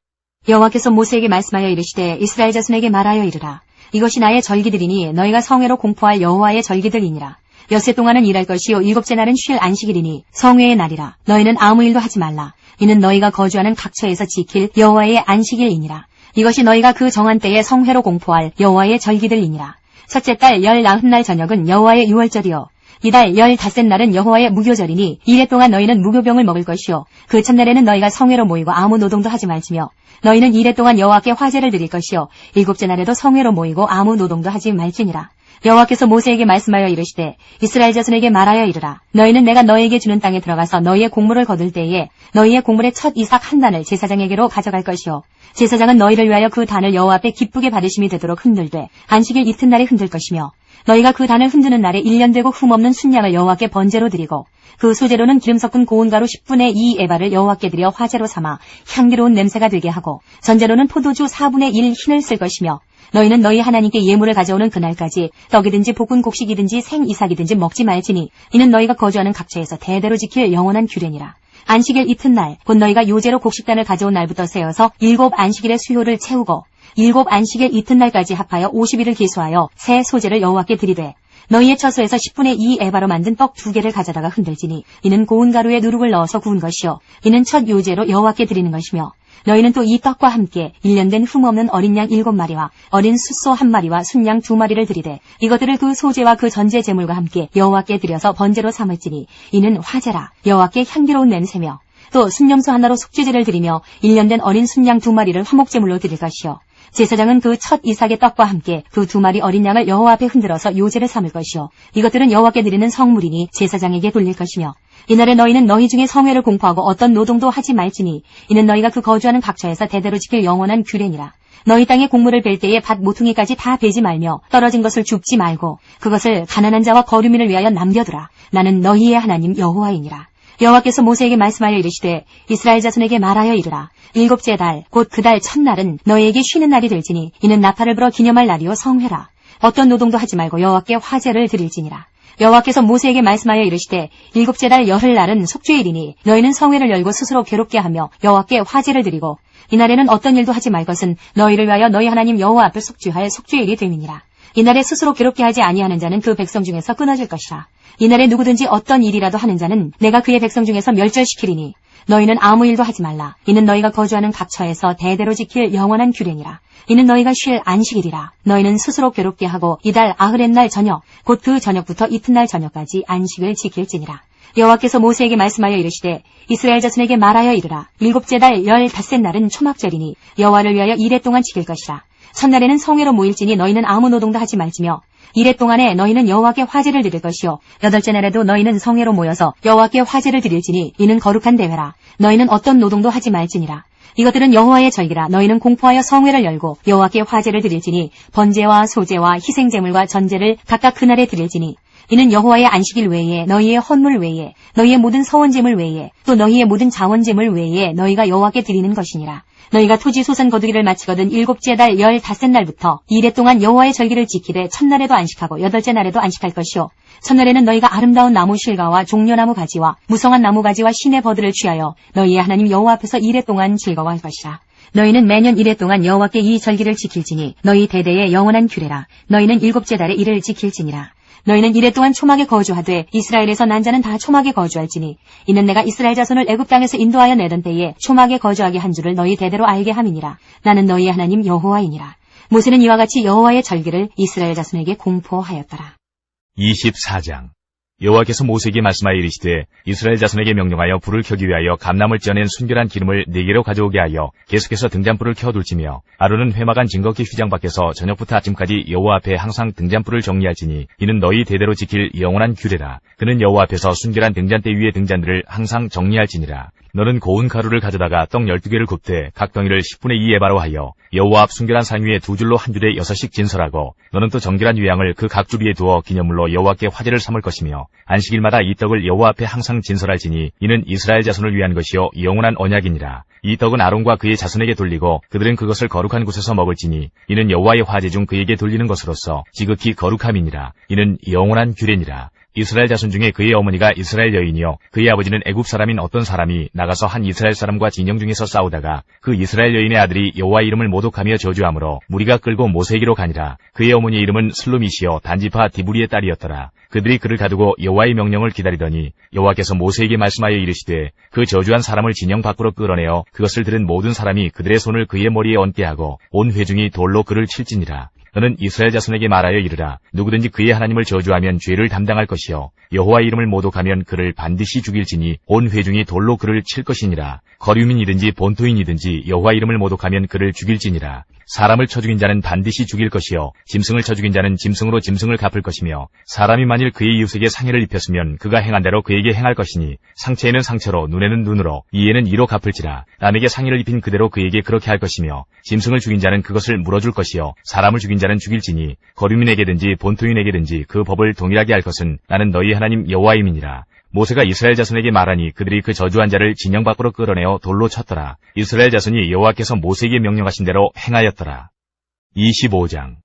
여호와께서 모세에게 말씀하여 이르시되 이스라엘 자손에게 말하여 이르라. 이것이 나의 절기들이니 너희가 성회로 공포할 여호와의 절기들이니라. 엿새 동안은 일할 것이요 7째 날은 쉴 안식일이니 성회의 날이라. 너희는 아무 일도 하지 말라. 이는 너희가 거주하는 각처에서 지킬 여호와의 안식일이니라. 이것이 너희가 그 정한 때에 성회로 공포할 여호와의 절기들이니라. 첫째 달 19날 저녁은 여호와의 유월절이요 이달 15날은 여호와의 무교절이니 이래 동안 너희는 무교병을 먹을 것이요 그 첫날에는 너희가 성회로 모이고 아무 노동도 하지 말지며 너희는 이래 동안 여호와께 화제를 드릴 것이요 7째 날에도 성회로 모이고 아무 노동도 하지 말지니라. 여호와께서 모세에게 말씀하여 이르시되 이스라엘 자손에게 말하여 이르라. 너희는 내가 너희에게 주는 땅에 들어가서 너희의 곡물을 거둘 때에 너희의 곡물의 첫 이삭 한 단을 제사장에게로 가져갈 것이요 제사장은 너희를 위하여 그 단을 여호와 앞에 기쁘게 받으심이 되도록 흔들되 안식일 이튿날에 흔들 것이며 너희가 그 단을 흔드는 날에 1년 되고 흠없는 순양을 여호와께 번제로 드리고 그 소제로는 기름 섞은 고운 가루 10분의 2 에바를 여호와께 드려 화제로 삼아 향기로운 냄새가 되게 하고 전제로는 포도주 4분의 1 흰을 쓸 것이며 너희는 너희 하나님께 예물을 가져오는 그날까지 떡이든지 볶은 곡식이든지 생이삭이든지 먹지 말지니 이는 너희가 거주하는 각처에서 대대로 지킬 영원한 규례니라. 안식일 이튿날 곧 너희가 요제로 곡식단을 가져온 날부터 세어서 7 안식일의 수요를 채우고 7 안식일 이튿날까지 합하여 50일을 계수하여 새 소제를 여호와께 드리되 너희의 처소에서 10분의 2 에바로 만든 떡 2개를 가져다가 흔들지니 이는 고운 가루에 누룩을 넣어서 구운 것이요 이는 첫 요제로 여호와께 드리는 것이며 너희는 또 이 떡과 함께 1년 된 흠없는 어린 양 7마리와 어린 숫소 1마리와 순양 2마리를 드리되 이것들을 그 소제와 그 전제 제물과 함께 여호와께 드려서 번제로 삼을지니 이는 화제라 여호와께 향기로운 냄새며 또 순염소 하나로 속죄제를 드리며 1년 된 어린 순양 2마리를 화목제물로 드릴 것이요 제사장은 그 첫 이삭의 떡과 함께 그 2마리 어린 양을 여호와 앞에 흔들어서 요제를 삼을 것이요 이것들은 여호와께 드리는 성물이니 제사장에게 돌릴 것이며 이날에 너희는 너희 중에 성회를 공포하고 어떤 노동도 하지 말지니 이는 너희가 그 거주하는 각처에서 대대로 지킬 영원한 규례니라. 너희 땅에 곡물을 벨 때에 밭 모퉁이까지 다 베지 말며 떨어진 것을 줍지 말고 그것을 가난한 자와 거류민을 위하여 남겨두라. 나는 너희의 하나님 여호와이니라. 여호와께서 모세에게 말씀하여 이르시되 이스라엘 자손에게 말하여 이르라. 7째 달 곧 그 달 첫날은 너희에게 쉬는 날이 될지니 이는 나팔을 불어 기념할 날이요 성회라. 어떤 노동도 하지 말고 여호와께 화제를 드릴지니라. 여호와께서 모세에게 말씀하여 이르시되 7째 달 열흘날은 속죄일이니 너희는 성회를 열고 스스로 괴롭게 하며 여호와께 화제를 드리고 이날에는 어떤 일도 하지 말 것은 너희를 위하여 너희 하나님 여호와 앞을 속죄할 속죄일이 됨이니라. 이날에 스스로 괴롭게 하지 아니하는 자는 그 백성 중에서 끊어질 것이라. 이날에 누구든지 어떤 일이라도 하는 자는 내가 그의 백성 중에서 멸절시키리니 너희는 아무 일도 하지 말라. 이는 너희가 거주하는 각처에서 대대로 지킬 영원한 규례니라. 이는 너희가 쉴 안식일이라. 너희는 스스로 괴롭게 하고 이달 아흐렛날 저녁 곧 그 저녁부터 이튿날 저녁까지 안식을 지킬지니라. 여호와께서 모세에게 말씀하여 이르시되 이스라엘 자손에게 말하여 이르라. 7째 달 15날은 초막절이니 여호와를 위하여 이레 동안 지킬 것이라. 첫날에는 성회로 모일지니 너희는 아무 노동도 하지 말지며 이레 동안에 너희는 여호와께 화제를 드릴 것이요 8째 날에도 너희는 성회로 모여서 여호와께 화제를 드릴지니 이는 거룩한 대회라. 너희는 어떤 노동도 하지 말지니라. 이것들은 여호와의 절기라. 너희는 공포하여 성회를 열고 여호와께 화제를 드릴지니 번제와 소제와 희생제물과 전제를 각각 그날에 드릴지니 이는 여호와의 안식일 외에 너희의 헌물 외에 너희의 모든 서원제물 외에 또 너희의 모든 자원제물 외에 너희가 여호와께 드리는 것이니라. 너희가 토지 소산 거두기를 마치거든 7째 달 15날부터 이레 동안 여호와의 절기를 지키되 첫날에도 안식하고 8째 날에도 안식할 것이요 첫날에는 너희가 아름다운 나무 실과와 종려나무 가지와 무성한 나무 가지와 신의 버들을 취하여 너희의 하나님 여호와 앞에서 이레 동안 즐거워할 것이라. 너희는 매년 이레 동안 여호와께 이 절기를 지킬지니 너희 대대의 영원한 규례라. 너희는 7째 달에 이를 지킬지니라. 너희는 이레 동안 초막에 거주하되 이스라엘에서 난 자는 다 초막에 거주할지니 이는 내가 이스라엘 자손을 애굽 땅에서 인도하여 내던 때에 초막에 거주하게 한 줄을 너희 대대로 알게 함이니라. 나는 너희의 하나님 여호와이니라. 모세는 이와 같이 여호와의 절기를 이스라엘 자손에게 공포하였더라. 24장 여호와께서 모세에게 말씀하여 이르시되 이스라엘 자손에게 명령하여 불을 켜기 위하여 감람을 쪄낸 순결한 기름을 4개로 가져오게 하여 계속해서 등잔불을 켜둘지며 아론은 회막안 증거기 휘장 밖에서 저녁부터 아침까지 여호와 앞에 항상 등잔불을 정리할지니 이는 너희 대대로 지킬 영원한 규례라. 그는 여호와 앞에서 순결한 등잔대 위의 등잔들을 항상 정리할지니라. 너는 고운 가루를 가져다가 떡 12개를 굽되 각 덩이를 10분의 2 에바로 하여 여호와 앞 순결한 상 위에 2줄로 한 줄에 6씩 진설하고 너는 또 정결한 유향을 그 각 줄 위에 두어 기념물로 여호와께 화제를 삼을 것이며 안식일마다 이 떡을 여호와 앞에 항상 진설할지니 이는 이스라엘 자손을 위한 것이요 영원한 언약이니라. 이 떡은 아론과 그의 자손에게 돌리고 그들은 그것을 거룩한 곳에서 먹을지니 이는 여호와의 화제 중 그에게 돌리는 것으로서 지극히 거룩함이니라. 이는 영원한 규례니라. 이스라엘 자손 중에 그의 어머니가 이스라엘 여인이요 그의 아버지는 애굽 사람인 어떤 사람이 나가서 한 이스라엘 사람과 진영 중에서 싸우다가 그 이스라엘 여인의 아들이 여호와 이름을 모독하며 저주하므로 무리가 끌고 모세에게로 가니라. 그의 어머니의 이름은 슬루미시요 단지파 디브리의 딸이었더라. 그들이 그를 가두고 여호와의 명령을 기다리더니 여호와께서 모세에게 말씀하여 이르시되 그 저주한 사람을 진영 밖으로 끌어내어 그것을 들은 모든 사람이 그들의 손을 그의 머리에 얹게 하고 온 회중이 돌로 그를 칠지니라. 너는 이스라엘 자손에게 말하여 이르라. 누구든지 그의 하나님을 저주하면 죄를 담당할 것이요 여호와 이름을 모독하면 그를 반드시 죽일지니 온 회중이 돌로 그를 칠 것이니라. 거류민이든지 본토인이든지 여호와 이름을 모독하면 그를 죽일지니라. 사람을 쳐 죽인 자는 반드시 죽일 것이요 짐승을 쳐 죽인 자는 짐승으로 짐승을 갚을 것이며 사람이 만일 그의 이웃에게 상해를 입혔으면 그가 행한 대로 그에게 행할 것이니 상체에는 상처로 눈에는 눈으로 이에는 이로 갚을지라. 남에게 상해를 입힌 그대로 그에게 그렇게 할 것이며 짐승을 죽인 자는 그것을 물어줄 것이요 사람을 죽인 자는 죽일지니 거류민에게든지 본토인에게든지 그 법을 동일하게 할 것은 나는 너희 하나님 여호와임이니라. 모세가 이스라엘 자손에게 말하니 그들이 그 저주한 자를 진영 밖으로 끌어내어 돌로 쳤더라. 이스라엘 자손이 여호와께서 모세에게 명령하신 대로 행하였더라. 25장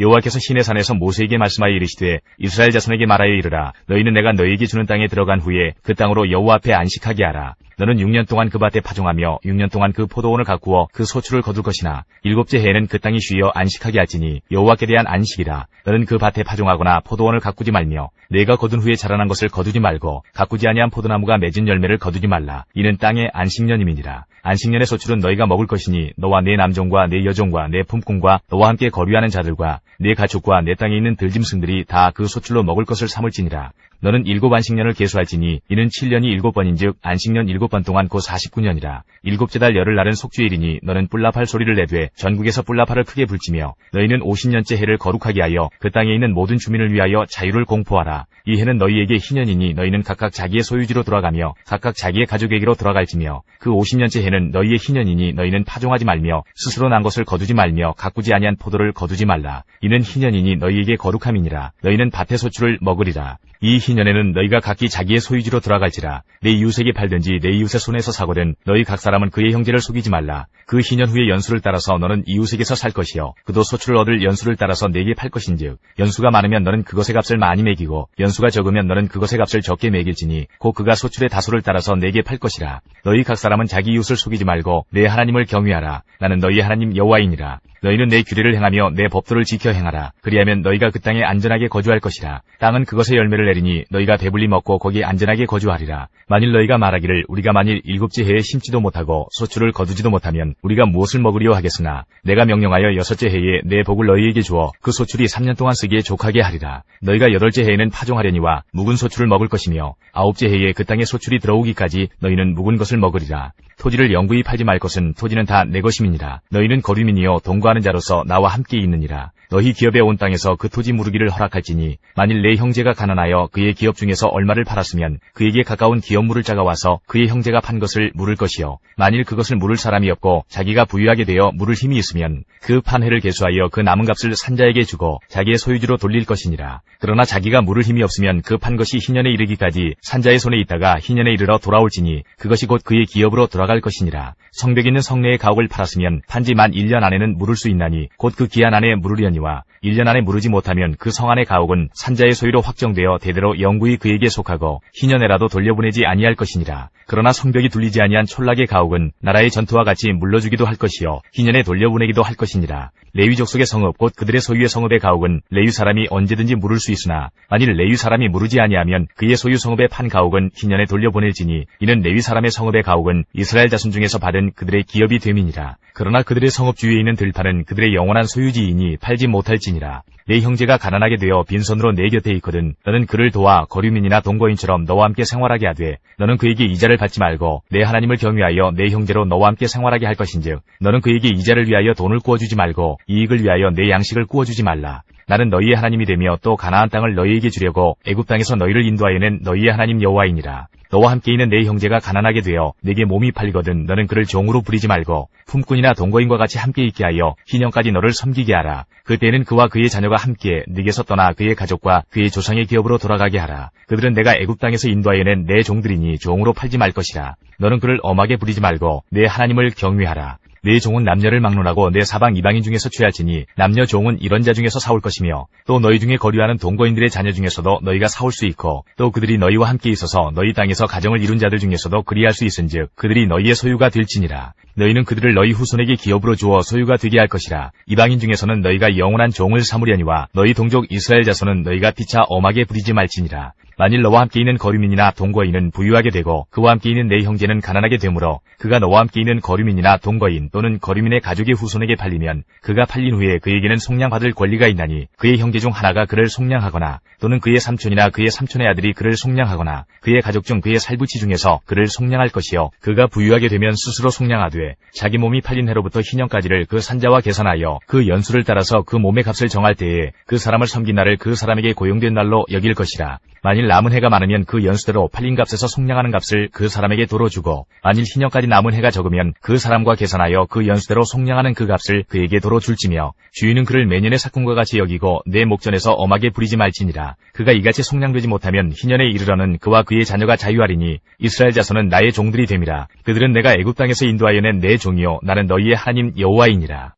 여호와께서 시내산에서 모세에게 말씀하여 이르시되 이스라엘 자손에게 말하여 이르라. 너희는 내가 너희에게 주는 땅에 들어간 후에 그 땅으로 여호와 앞에 안식하게 하라. 너는 6년 동안 그 밭에 파종하며 6년 동안 그 포도원을 가꾸어 그 소출을 거둘 것이나 7째 해에는 그 땅이 쉬어 안식하게 할지니 여호와께 대한 안식이라. 너는 그 밭에 파종하거나 포도원을 가꾸지 말며 내가 거둔 후에 자라난 것을 거두지 말고 가꾸지 아니한 포도나무가 맺은 열매를 거두지 말라. 이는 땅의 안식년임이니라. 안식년의 소출은 너희가 먹을 것이니 너와 내 남종과 내 여종과 내 품꾼과 너와 함께 거류하는 자들과 내 가축과 내 땅에 있는 들짐승들이 다 그 소출로 먹을 것을 삼을지니라. 너는 7 안식년을 계수할지니 이는 7년이 7번인즉 안식년 7번 동안 곧 49년이라. 7째 달 열흘날은 속주일이니 너는 뿔라팔 소리를 내되 전국에서 뿔라팔을 크게 불지며 너희는 50년째 해를 거룩하게 하여 그 땅에 있는 모든 주민을 위하여 자유를 공포하라. 이 해는 너희에게 희년이니 너희는 각각 자기의 소유지로 돌아가며 각각 자기의 가족에게로 돌아갈지며 그 50년째 해는 너희의 희년이니 너희는 파종하지 말며 스스로 난 것을 거두지 말며 가꾸지 아니한 포도를 거두지 말라. 이는 희년이니 너희에게 거룩함이니라. 너희는 밭의 소출을 먹으리라. 이 희년에는 너희가 각기 자기의 소유지로 돌아갈지라. 내 이웃에게 팔든지 내 이웃의 손에서 사거든 너희 각 사람은 그의 형제를 속이지 말라. 그 희년 후의 연수를 따라서 너는 이웃에게서 살 것이요 그도 소출을 얻을 연수를 따라서 내게 팔 것인즉 연수가 많으면 너는 그것의 값을 많이 매기고 연수가 적으면 너는 그것의 값을 적게 매길지니 곧 그가 소출의 다소를 따라서 내게 팔 것이라. 너희 각 사람은 자기 이웃을 속이지 말고 내 하나님을 경외하라. 나는 너희의 하나님 여호와이니라. 너희는 내 규례를 행하며 내 법도를 지켜 행하라. 그리하면 너희가 그 땅에 안전하게 거주할 것이라. 땅은 그것의 열매를 내리니 너희가 배불리 먹고 거기 안전하게 거주하리라. 만일 너희가 말하기를 우리가 만일 7째 해에 심지도 못하고 소출을 거두지도 못하면 우리가 무엇을 먹으리요 하겠으나 내가 명령하여 6째 해에 내 복을 너희에게 주어 그 소출이 3년 동안 쓰기에 족하게 하리라. 너희가 8째 해에는 파종하려니와 묵은 소출을 먹을 것이며 9째 해에 그 땅에 소출이 들어오기까지 너희는 묵은 것을 먹으리라. 토지를 영구히 팔지 말 것은 토지는 다 내 것임이니라. 너희는 거류민이요 동거하는 자로서 나와 함께 있느니라. 너희 기업에 온 땅에서 그 토지 무르기를 허락할지니 만일 내 형제가 가난하여 그의 기업 중에서 얼마를 팔았으면 그에게 가까운 기업 물을 자가 와서 그의 형제가 판 것을 물을 것이요 만일 그것을 물을 사람이 없고 자기가 부유하게 되어 물을 힘이 있으면 그 판회를 계수하여 그 남은 값을 산자에게 주고 자기의 소유지로 돌릴 것이니라. 그러나 자기가 물을 힘이 없으면 그 판 것이 희년에 이르기까지 산자의 손에 있다가 희년에 이르러 돌아올지니 그것이 곧 그의 기업으로 돌아갈 것이니라. 성벽 있는 성내의 가옥을 팔았으면 판지 만 1년 안에는 물을 수 있나니 곧 그 기한 안에 물으려니와 1년 안에 무르지 못하면 그 성 안의 가옥은 산자의 소유로 확정되어 대대로 영구히 그에게 속하고 희년에라도 돌려보내지 아니할 것이니라. 그러나 성벽이 둘리지 아니한 촌락의 가옥은 나라의 전투와 같이 물러주기도 할 것이요 희년에 돌려보내기도 할 것이니라. 레위 족속의 성읍 곧 그들의 소유의 성읍의 가옥은 레위 사람이 언제든지 물을 수 있으나 만일 레위 사람이 무르지 아니하면 그의 소유 성읍의 판 가옥은 희년에 돌려보낼지니 이는 레위 사람의 성읍의 가옥은 이스라엘 자손 중에서 받은 그들의 기업이 됨이니라. 그러나 그들의 성읍 주위에 있는 들판은 그들의 영원한 소유지이니 팔지 못할지니라. 내 형제가 가난하게 되어 빈손으로 내 곁에 있거든 너는 그를 도와 거류민이나 동거인처럼 너와 함께 생활하게 하되 너는 그에게 이자를 받지 말고 내 하나님을 경외하여 내 형제로 너와 함께 생활하게 할 것인즉 너는 그에게 이자를 위하여 돈을 구워주지 말고 이익을 위하여 내 양식을 구워주지 말라. 나는 너희의 하나님이 되며 또 가나안 땅을 너희에게 주려고 애굽 땅에서 너희를 인도하여 낸 너희의 하나님 여호와이니라. 너와 함께 있는 내 형제가 가난하게 되어 내게 몸이 팔리거든 너는 그를 종으로 부리지 말고 품꾼이나 동거인과 같이 함께 있게 하여 희년까지 너를 섬기게 하라. 그때는 그와 그의 자녀가 함께 네게서 떠나 그의 가족과 그의 조상의 기업으로 돌아가게 하라. 그들은 내가 애굽 땅에서 인도하여 낸 내 종들이니 종으로 팔지 말 것이라. 너는 그를 엄하게 부리지 말고 내 하나님을 경외하라. 내 종은 남녀를 막론하고 내 사방 이방인 중에서 취할지니 남녀 종은 이런 자 중에서 사올 것이며 또 너희 중에 거류하는 동거인들의 자녀 중에서도 너희가 사올 수 있고 또 그들이 너희와 함께 있어서 너희 땅에서 가정을 이룬 자들 중에서도 그리할 수 있은즉 그들이 너희의 소유가 될지니라. 너희는 그들을 너희 후손에게 기업으로 주어 소유가 되게 할 것이라. 이방인 중에서는 너희가 영원한 종을 삼으려니와 너희 동족 이스라엘 자손은 너희가 피차 엄하게 부리지 말지니라. 만일 너와 함께 있는 거류민이나 동거인은 부유하게 되고 그와 함께 있는 내 형제는 가난하게 되므로 그가 너와 함께 있는 거류민이나 동거인 또는 거류민의 가족의 후손에게 팔리면 그가 팔린 후에 그에게는 속량받을 권리가 있나니 그의 형제 중 하나가 그를 속량하거나 또는 그의 삼촌이나 그의 삼촌의 아들이 그를 속량하거나 그의 가족 중 그의 살부치 중에서 그를 속량할 것이요 그가 부유하게 되면 스스로 속량하되 자기 몸이 팔린 해로부터 희년까지를 그 산자와 계산하여 그 연수를 따라서 그 몸의 값을 정할 때에 그 사람을 섬긴 날을 그 사람에게 고용된 날로 여길 것이라. 만일 남은 해가 많으면 그 연수대로 팔린 값에서 속량하는 값을 그 사람에게 도로 주고 만일 희년까지 남은 해가 적으면 그 사람과 계산하여 그 연수대로 속량하는 그 값을 그에게 도로 줄지며 주인은 그를 매년의 삭금과 같이 여기고 내 목전에서 엄하게 부리지 말지니라. 그가 이같이 속량되지 못하면 희년에 이르러는 그와 그의 자녀가 자유하리니 이스라엘 자손은 나의 종들이 됨이라. 그들은 내가 애굽 땅에서 인도하여 낸 내 종이요 나는 너희의 하나님 여호와이니라.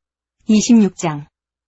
26장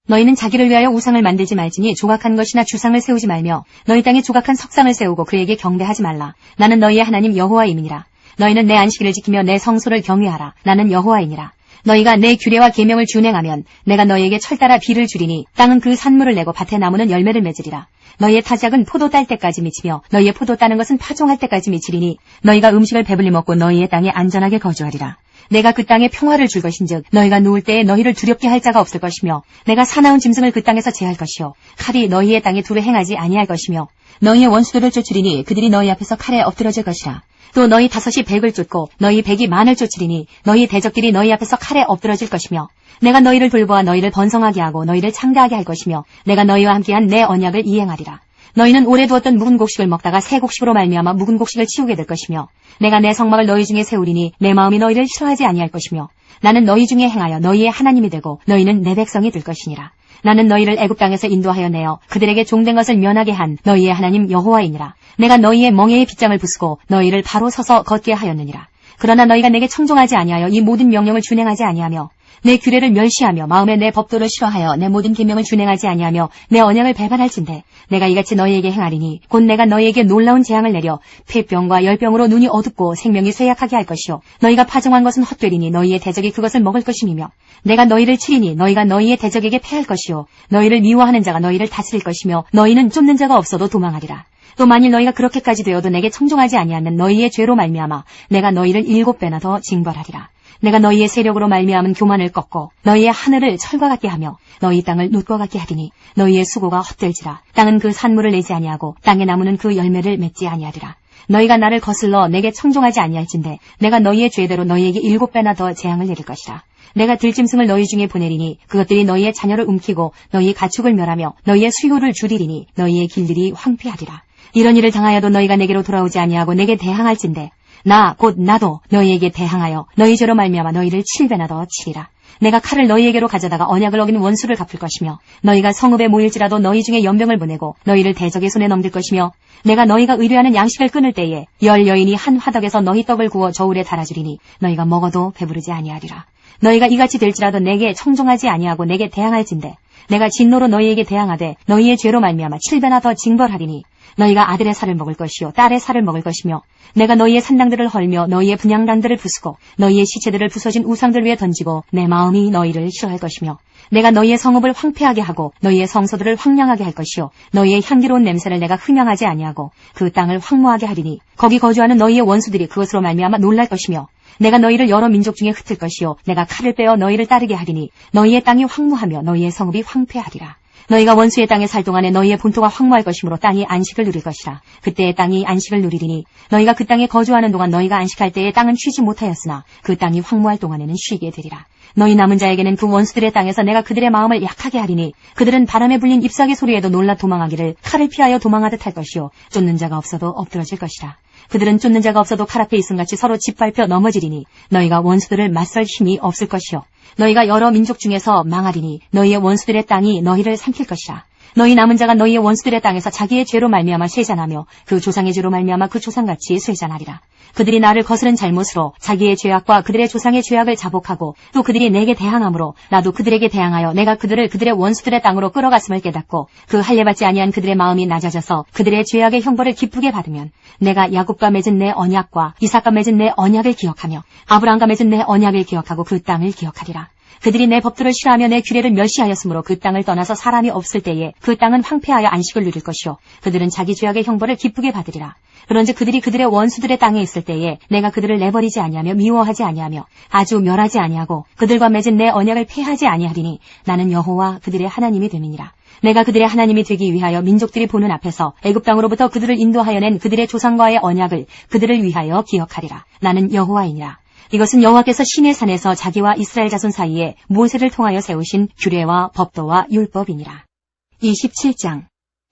너희는 자기를 위하여 우상을 만들지 말지니 조각한 것이나 주상을 세우지 말며 너희 땅에 조각한 석상을 세우고 그에게 경배하지 말라. 나는 너희의 하나님 여호와임이니라. 너희는 내 안식일을 지키며 내 성소를 경외하라. 나는 여호와이니라. 너희가 내 규례와 계명을 준행하면 내가 너희에게 철따라 비를 주리니 땅은 그 산물을 내고 밭의 나무는 열매를 맺으리라. 너희의 타작은 포도 딸 때까지 미치며 너희의 포도 따는 것은 파종할 때까지 미치리니 너희가 음식을 배불리 먹고 너희의 땅에 안전하게 거주하리라. 내가 그 땅에 평화를 줄 것인즉 너희가 누울 때에 너희를 두렵게 할 자가 없을 것이며 내가 사나운 짐승을 그 땅에서 제할 것이요 칼이 너희의 땅에 두루 행하지 아니할 것이며 너희의 원수들을 쫓으리니 그들이 너희 앞에서 칼에 엎드러질 것이라. 또 너희 다섯이 백을 쫓고 너희 백이 만을 쫓으리니 너희 대적들이 너희 앞에서 칼에 엎드러질 것이며 내가 너희를 돌보아 너희를 번성하게 하고 너희를 창대하게 할 것이며 내가 너희와 함께한 내 언약을 이행하리라. 너희는 오래 두었던 묵은 곡식을 먹다가 새 곡식으로 말미암아 묵은 곡식을 치우게 될 것이며 내가 내 성막을 너희 중에 세우리니 내 마음이 너희를 싫어하지 아니할 것이며 나는 너희 중에 행하여 너희의 하나님이 되고 너희는 내 백성이 될 것이니라. 나는 너희를 애굽 땅에서 인도하여 내어 그들에게 종된 것을 면하게 한 너희의 하나님 여호와이니라. 내가 너희의 멍에의 빗장을 부수고 너희를 바로 서서 걷게 하였느니라. 그러나 너희가 내게 청종하지 아니하여 이 모든 명령을 준행하지 아니하며 내 규례를 멸시하며 마음에 내 법도를 싫어하여 내 모든 계명을 준행하지 아니하며 내 언약을 배반할진대 내가 이같이 너희에게 행하리니 곧 내가 너희에게 놀라운 재앙을 내려 폐병과 열병으로 눈이 어둡고 생명이 쇠약하게 할 것이요 너희가 파종한 것은 헛되리니 너희의 대적이 그것을 먹을 것임이며 내가 너희를 치리니 너희가 너희의 대적에게 패할 것이요 너희를 미워하는 자가 너희를 다스릴 것이며 너희는 쫓는 자가 없어도 도망하리라. 또 만일 너희가 그렇게까지 되어도 내게 청종하지 아니하는 너희의 죄로 말미암아 내가 너희를 7배나 더 징벌하리라. 내가 너희의 세력으로 말미암은 교만을 꺾고 너희의 하늘을 철과 같게 하며 너희 땅을 놋과 같게 하리니 너희의 수고가 헛될지라. 땅은 그 산물을 내지 아니하고 땅의 나무는 그 열매를 맺지 아니하리라. 너희가 나를 거슬러 내게 청종하지 아니할진대 내가 너희의 죄대로 너희에게 7배나 더 재앙을 내릴 것이라. 내가 들짐승을 너희 중에 보내리니 그것들이 너희의 자녀를 움키고 너희의 가축을 멸하며 너희의 수요를 줄이리니 너희의 길들이 황폐하리라. 이런 일을 당하여도 너희가 내게로 돌아오지 아니하고 내게 대항할진대 나 곧 나도 너희에게 대항하여 너희 죄로 말미암아 너희를 7배나 더 치리라. 내가 칼을 너희에게로 가져다가 언약을 어긴 원수를 갚을 것이며 너희가 성읍에 모일지라도 너희 중에 연병을 보내고 너희를 대적의 손에 넘길 것이며 내가 너희가 의뢰하는 양식을 끊을 때에 10 여인이 한 화덕에서 너희 떡을 구워 저울에 달아주리니 너희가 먹어도 배부르지 아니하리라. 너희가 이같이 될지라도 내게 청종하지 아니하고 내게 대항할진대 내가 진노로 너희에게 대항하되 너희의 죄로 말미암아 7배나 더 징벌하리니 너희가 아들의 살을 먹을 것이요 딸의 살을 먹을 것이며 내가 너희의 산당들을 헐며 너희의 분향단들을 부수고 너희의 시체들을 부서진 우상들 위에 던지고 내 마음이 너희를 싫어할 것이며 내가 너희의 성읍을 황폐하게 하고 너희의 성소들을 황량하게 할 것이요 너희의 향기로운 냄새를 내가 흠양하지 아니하고 그 땅을 황무하게 하리니 거기 거주하는 너희의 원수들이 그것으로 말미암아 놀랄 것이며 내가 너희를 여러 민족 중에 흩을 것이요 내가 칼을 빼어 너희를 따르게 하리니 너희의 땅이 황무하며 너희의 성읍이 황폐하리라. 너희가 원수의 땅에 살 동안에 너희의 본토가 황무할 것이므로 땅이 안식을 누릴 것이라. 그때의 땅이 안식을 누리리니 너희가 그 땅에 거주하는 동안 너희가 안식할 때에 땅은 쉬지 못하였으나 그 땅이 황무할 동안에는 쉬게 되리라. 너희 남은 자에게는 그 원수들의 땅에서 내가 그들의 마음을 약하게 하리니 그들은 바람에 불린 잎사귀 소리에도 놀라 도망하기를 칼을 피하여 도망하듯 할 것이요 쫓는 자가 없어도 엎드러질 것이라. 그들은 쫓는 자가 없어도 칼 앞에 있음같이 서로 짓밟혀 넘어지리니 너희가 원수들을 맞설 힘이 없을 것이요 너희가 여러 민족 중에서 망하리니 너희의 원수들의 땅이 너희를 삼킬 것이라. 너희 남은 자가 너희의 원수들의 땅에서 자기의 죄로 말미암아 쇠잔하며 그 조상의 죄로 말미암아 그 조상같이 쇠잔하리라. 그들이 나를 거스른 잘못으로 자기의 죄악과 그들의 조상의 죄악을 자복하고 또 그들이 내게 대항함으로 나도 그들에게 대항하여 내가 그들을 그들의 원수들의 땅으로 끌어갔음을 깨닫고 그 할례받지 아니한 그들의 마음이 낮아져서 그들의 죄악의 형벌을 기쁘게 받으면 내가 야곱과 맺은 내 언약과 이삭과 맺은 내 언약을 기억하며 아브라함과 맺은 내 언약을 기억하고 그 땅을 기억하리라. 그들이 내 법도를 싫어하며 내 규례를 멸시하였으므로 그 땅을 떠나서 사람이 없을 때에 그 땅은 황폐하여 안식을 누릴 것이요 그들은 자기 죄악의 형벌을 기쁘게 받으리라. 그런즉 그들이 그들의 원수들의 땅에 있을 때에 내가 그들을 내버리지 아니하며 미워하지 아니하며 아주 멸하지 아니하고 그들과 맺은 내 언약을 폐하지 아니하리니 나는 여호와 그들의 하나님이 됨이니라. 내가 그들의 하나님이 되기 위하여 민족들이 보는 앞에서 애굽 땅으로부터 그들을 인도하여 낸 그들의 조상과의 언약을 그들을 위하여 기억하리라. 나는 여호와이니라. 이것은 여호와께서 시내 산에서 자기와 이스라엘 자손 사이에 모세를 통하여 세우신 규례와 법도와 율법이니라. 27장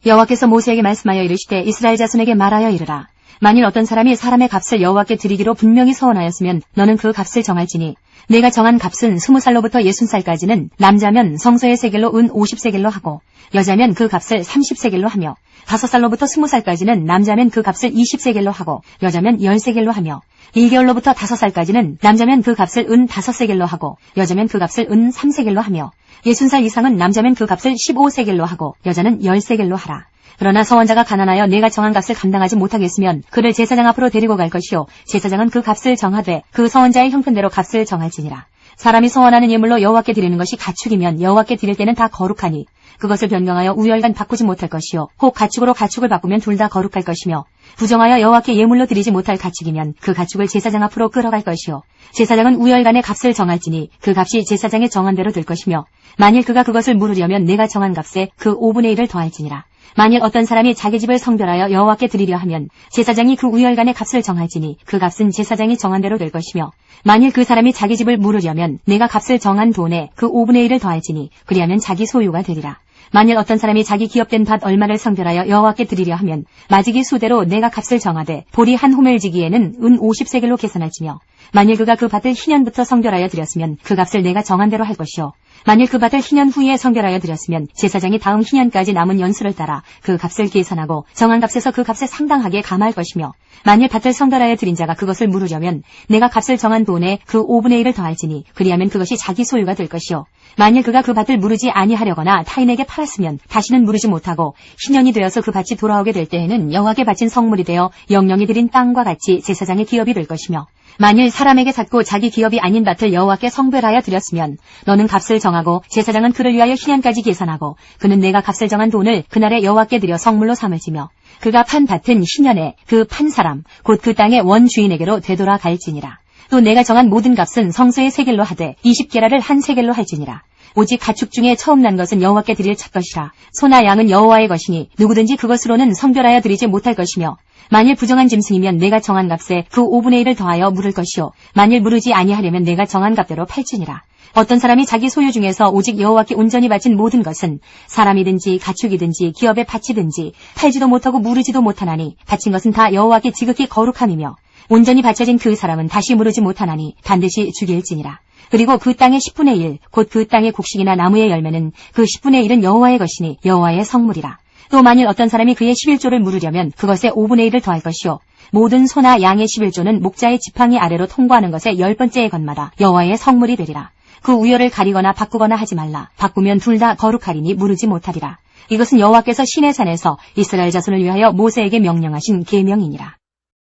여호와께서 모세에게 말씀하여 이르시되 이스라엘 자손에게 말하여 이르라. 만일 어떤 사람이 사람의 값을 여호와께 드리기로 분명히 서원하였으면 너는 그 값을 정할지니 내가 정한 값은 20살로부터 60살까지는 남자면 성소의 세겔로 은 50세겔로 하고 여자면 그 값을 30세겔로 하며 5살로부터 20살까지는 남자면 그 값을 20세겔로 하고 여자면 10세겔로 하며 1개월로부터 5살까지는 남자면 그 값을 은 5세겔로 하고 여자면 그 값을 은 3세겔로 하며 60살 이상은 남자면 그 값을 15세겔로 하고 여자는 10세겔로 하라. 그러나 서원자가 가난하여 내가 정한 값을 감당하지 못하겠으면 그를 제사장 앞으로 데리고 갈 것이요 제사장은 그 값을 정하되 그 서원자의 형편대로 값을 정할지니라. 사람이 소원하는 예물로 여호와께 드리는 것이 가축이면 여호와께 드릴 때는 다 거룩하니 그것을 변경하여 우열간 바꾸지 못할 것이요 혹 가축으로 가축을 바꾸면 둘 다 거룩할 것이며 부정하여 여호와께 예물로 드리지 못할 가축이면 그 가축을 제사장 앞으로 끌어갈 것이요 제사장은 우열간의 값을 정할지니 그 값이 제사장의 정한 대로 될 것이며 만일 그가 그것을 물으려면 내가 정한 값에 그 5분의 1을 더할지니라. 만일 어떤 사람이 자기 집을 성별하여 여호와께 드리려 하면 제사장이 그 우열간의 값을 정할지니 그 값은 제사장이 정한 대로 될 것이며 만일 그 사람이 자기 집을 물으려면 내가 값을 정한 돈에 그 5분의 1을 더할지니 그리하면 자기 소유가 되리라. 만일 어떤 사람이 자기 기업된 밭 얼마를 성별하여 여호와께 드리려 하면 마지기 수대로 내가 값을 정하되 보리 한 호멜지기에는 은 50세겔로 계산할지며 만일 그가 그 밭을 희년부터 성별하여 드렸으면 그 값을 내가 정한 대로 할 것이요 만일 그 밭을 희년 후에 성별하여 드렸으면 제사장이 다음 희년까지 남은 연수를 따라 그 값을 계산하고 정한 값에서 그 값에 상당하게 감할 것이며 만일 밭을 성별하여 드린 자가 그것을 물으려면 내가 값을 정한 돈에 그 5분의 1을 더할지니 그리하면 그것이 자기 소유가 될 것이요 만일 그가 그 밭을 무르지 아니하려거나 타인에게 팔았으면 다시는 무르지 못하고 희년이 되어서 그 밭이 돌아오게 될 때에는 여호와께 바친 성물이 되어 영영이 드린 땅과 같이 제사장의 기업이 될 것이며 만일 사람에게 샀고 자기 기업이 아닌 밭을 여호와께 성별하여 드렸으면 너는 값을 정하고 제사장은 그를 위하여 희년까지 계산하고 그는 내가 값을 정한 돈을 그날에 여호와께 드려 성물로 삼을지며 그가 판 밭은 희년에 그 판 사람 곧 그 땅의 원주인에게로 되돌아갈지니라. 또 내가 정한 모든 값은 성소의 세겔로 하되 20게라를 한 세겔로 할지니라. 오직 가축 중에 처음 난 것은 여호와께 드릴 첫것이라. 소나 양은 여호와의 것이니 누구든지 그것으로는 성별하여 드리지 못할 것이며 만일 부정한 짐승이면 내가 정한 값에 그 5분의 1을 더하여 물을 것이요 만일 무르지 아니하려면 내가 정한 값대로 팔지니라. 어떤 사람이 자기 소유 중에서 오직 여호와께 온전히 바친 모든 것은 사람이든지 가축이든지 기업의 밭이든지 팔지도 못하고 무르지도 못하나니 바친 것은 다 여호와께 지극히 거룩함이며 온전히 바쳐진 그 사람은 다시 무르지 못하나니 반드시 죽일지니라. 그리고 그 땅의 10분의 1, 곧 그 땅의 곡식이나 나무의 열매는 그 10분의 1은 여호와의 것이니 여호와의 성물이라. 또 만일 어떤 사람이 그의 11조를 물으려면 그것에 5분의 1을 더할 것이요 모든 소나 양의 11조는 목자의 지팡이 아래로 통과하는 것의 10번째의 것마다 여호와의 성물이 되리라. 그 우열을 가리거나 바꾸거나 하지 말라. 바꾸면 둘 다 거룩하리니 무르지 못하리라. 이것은 여호와께서 시내산에서 이스라엘 자손을 위하여 모세에게 명령하신 계명이니라.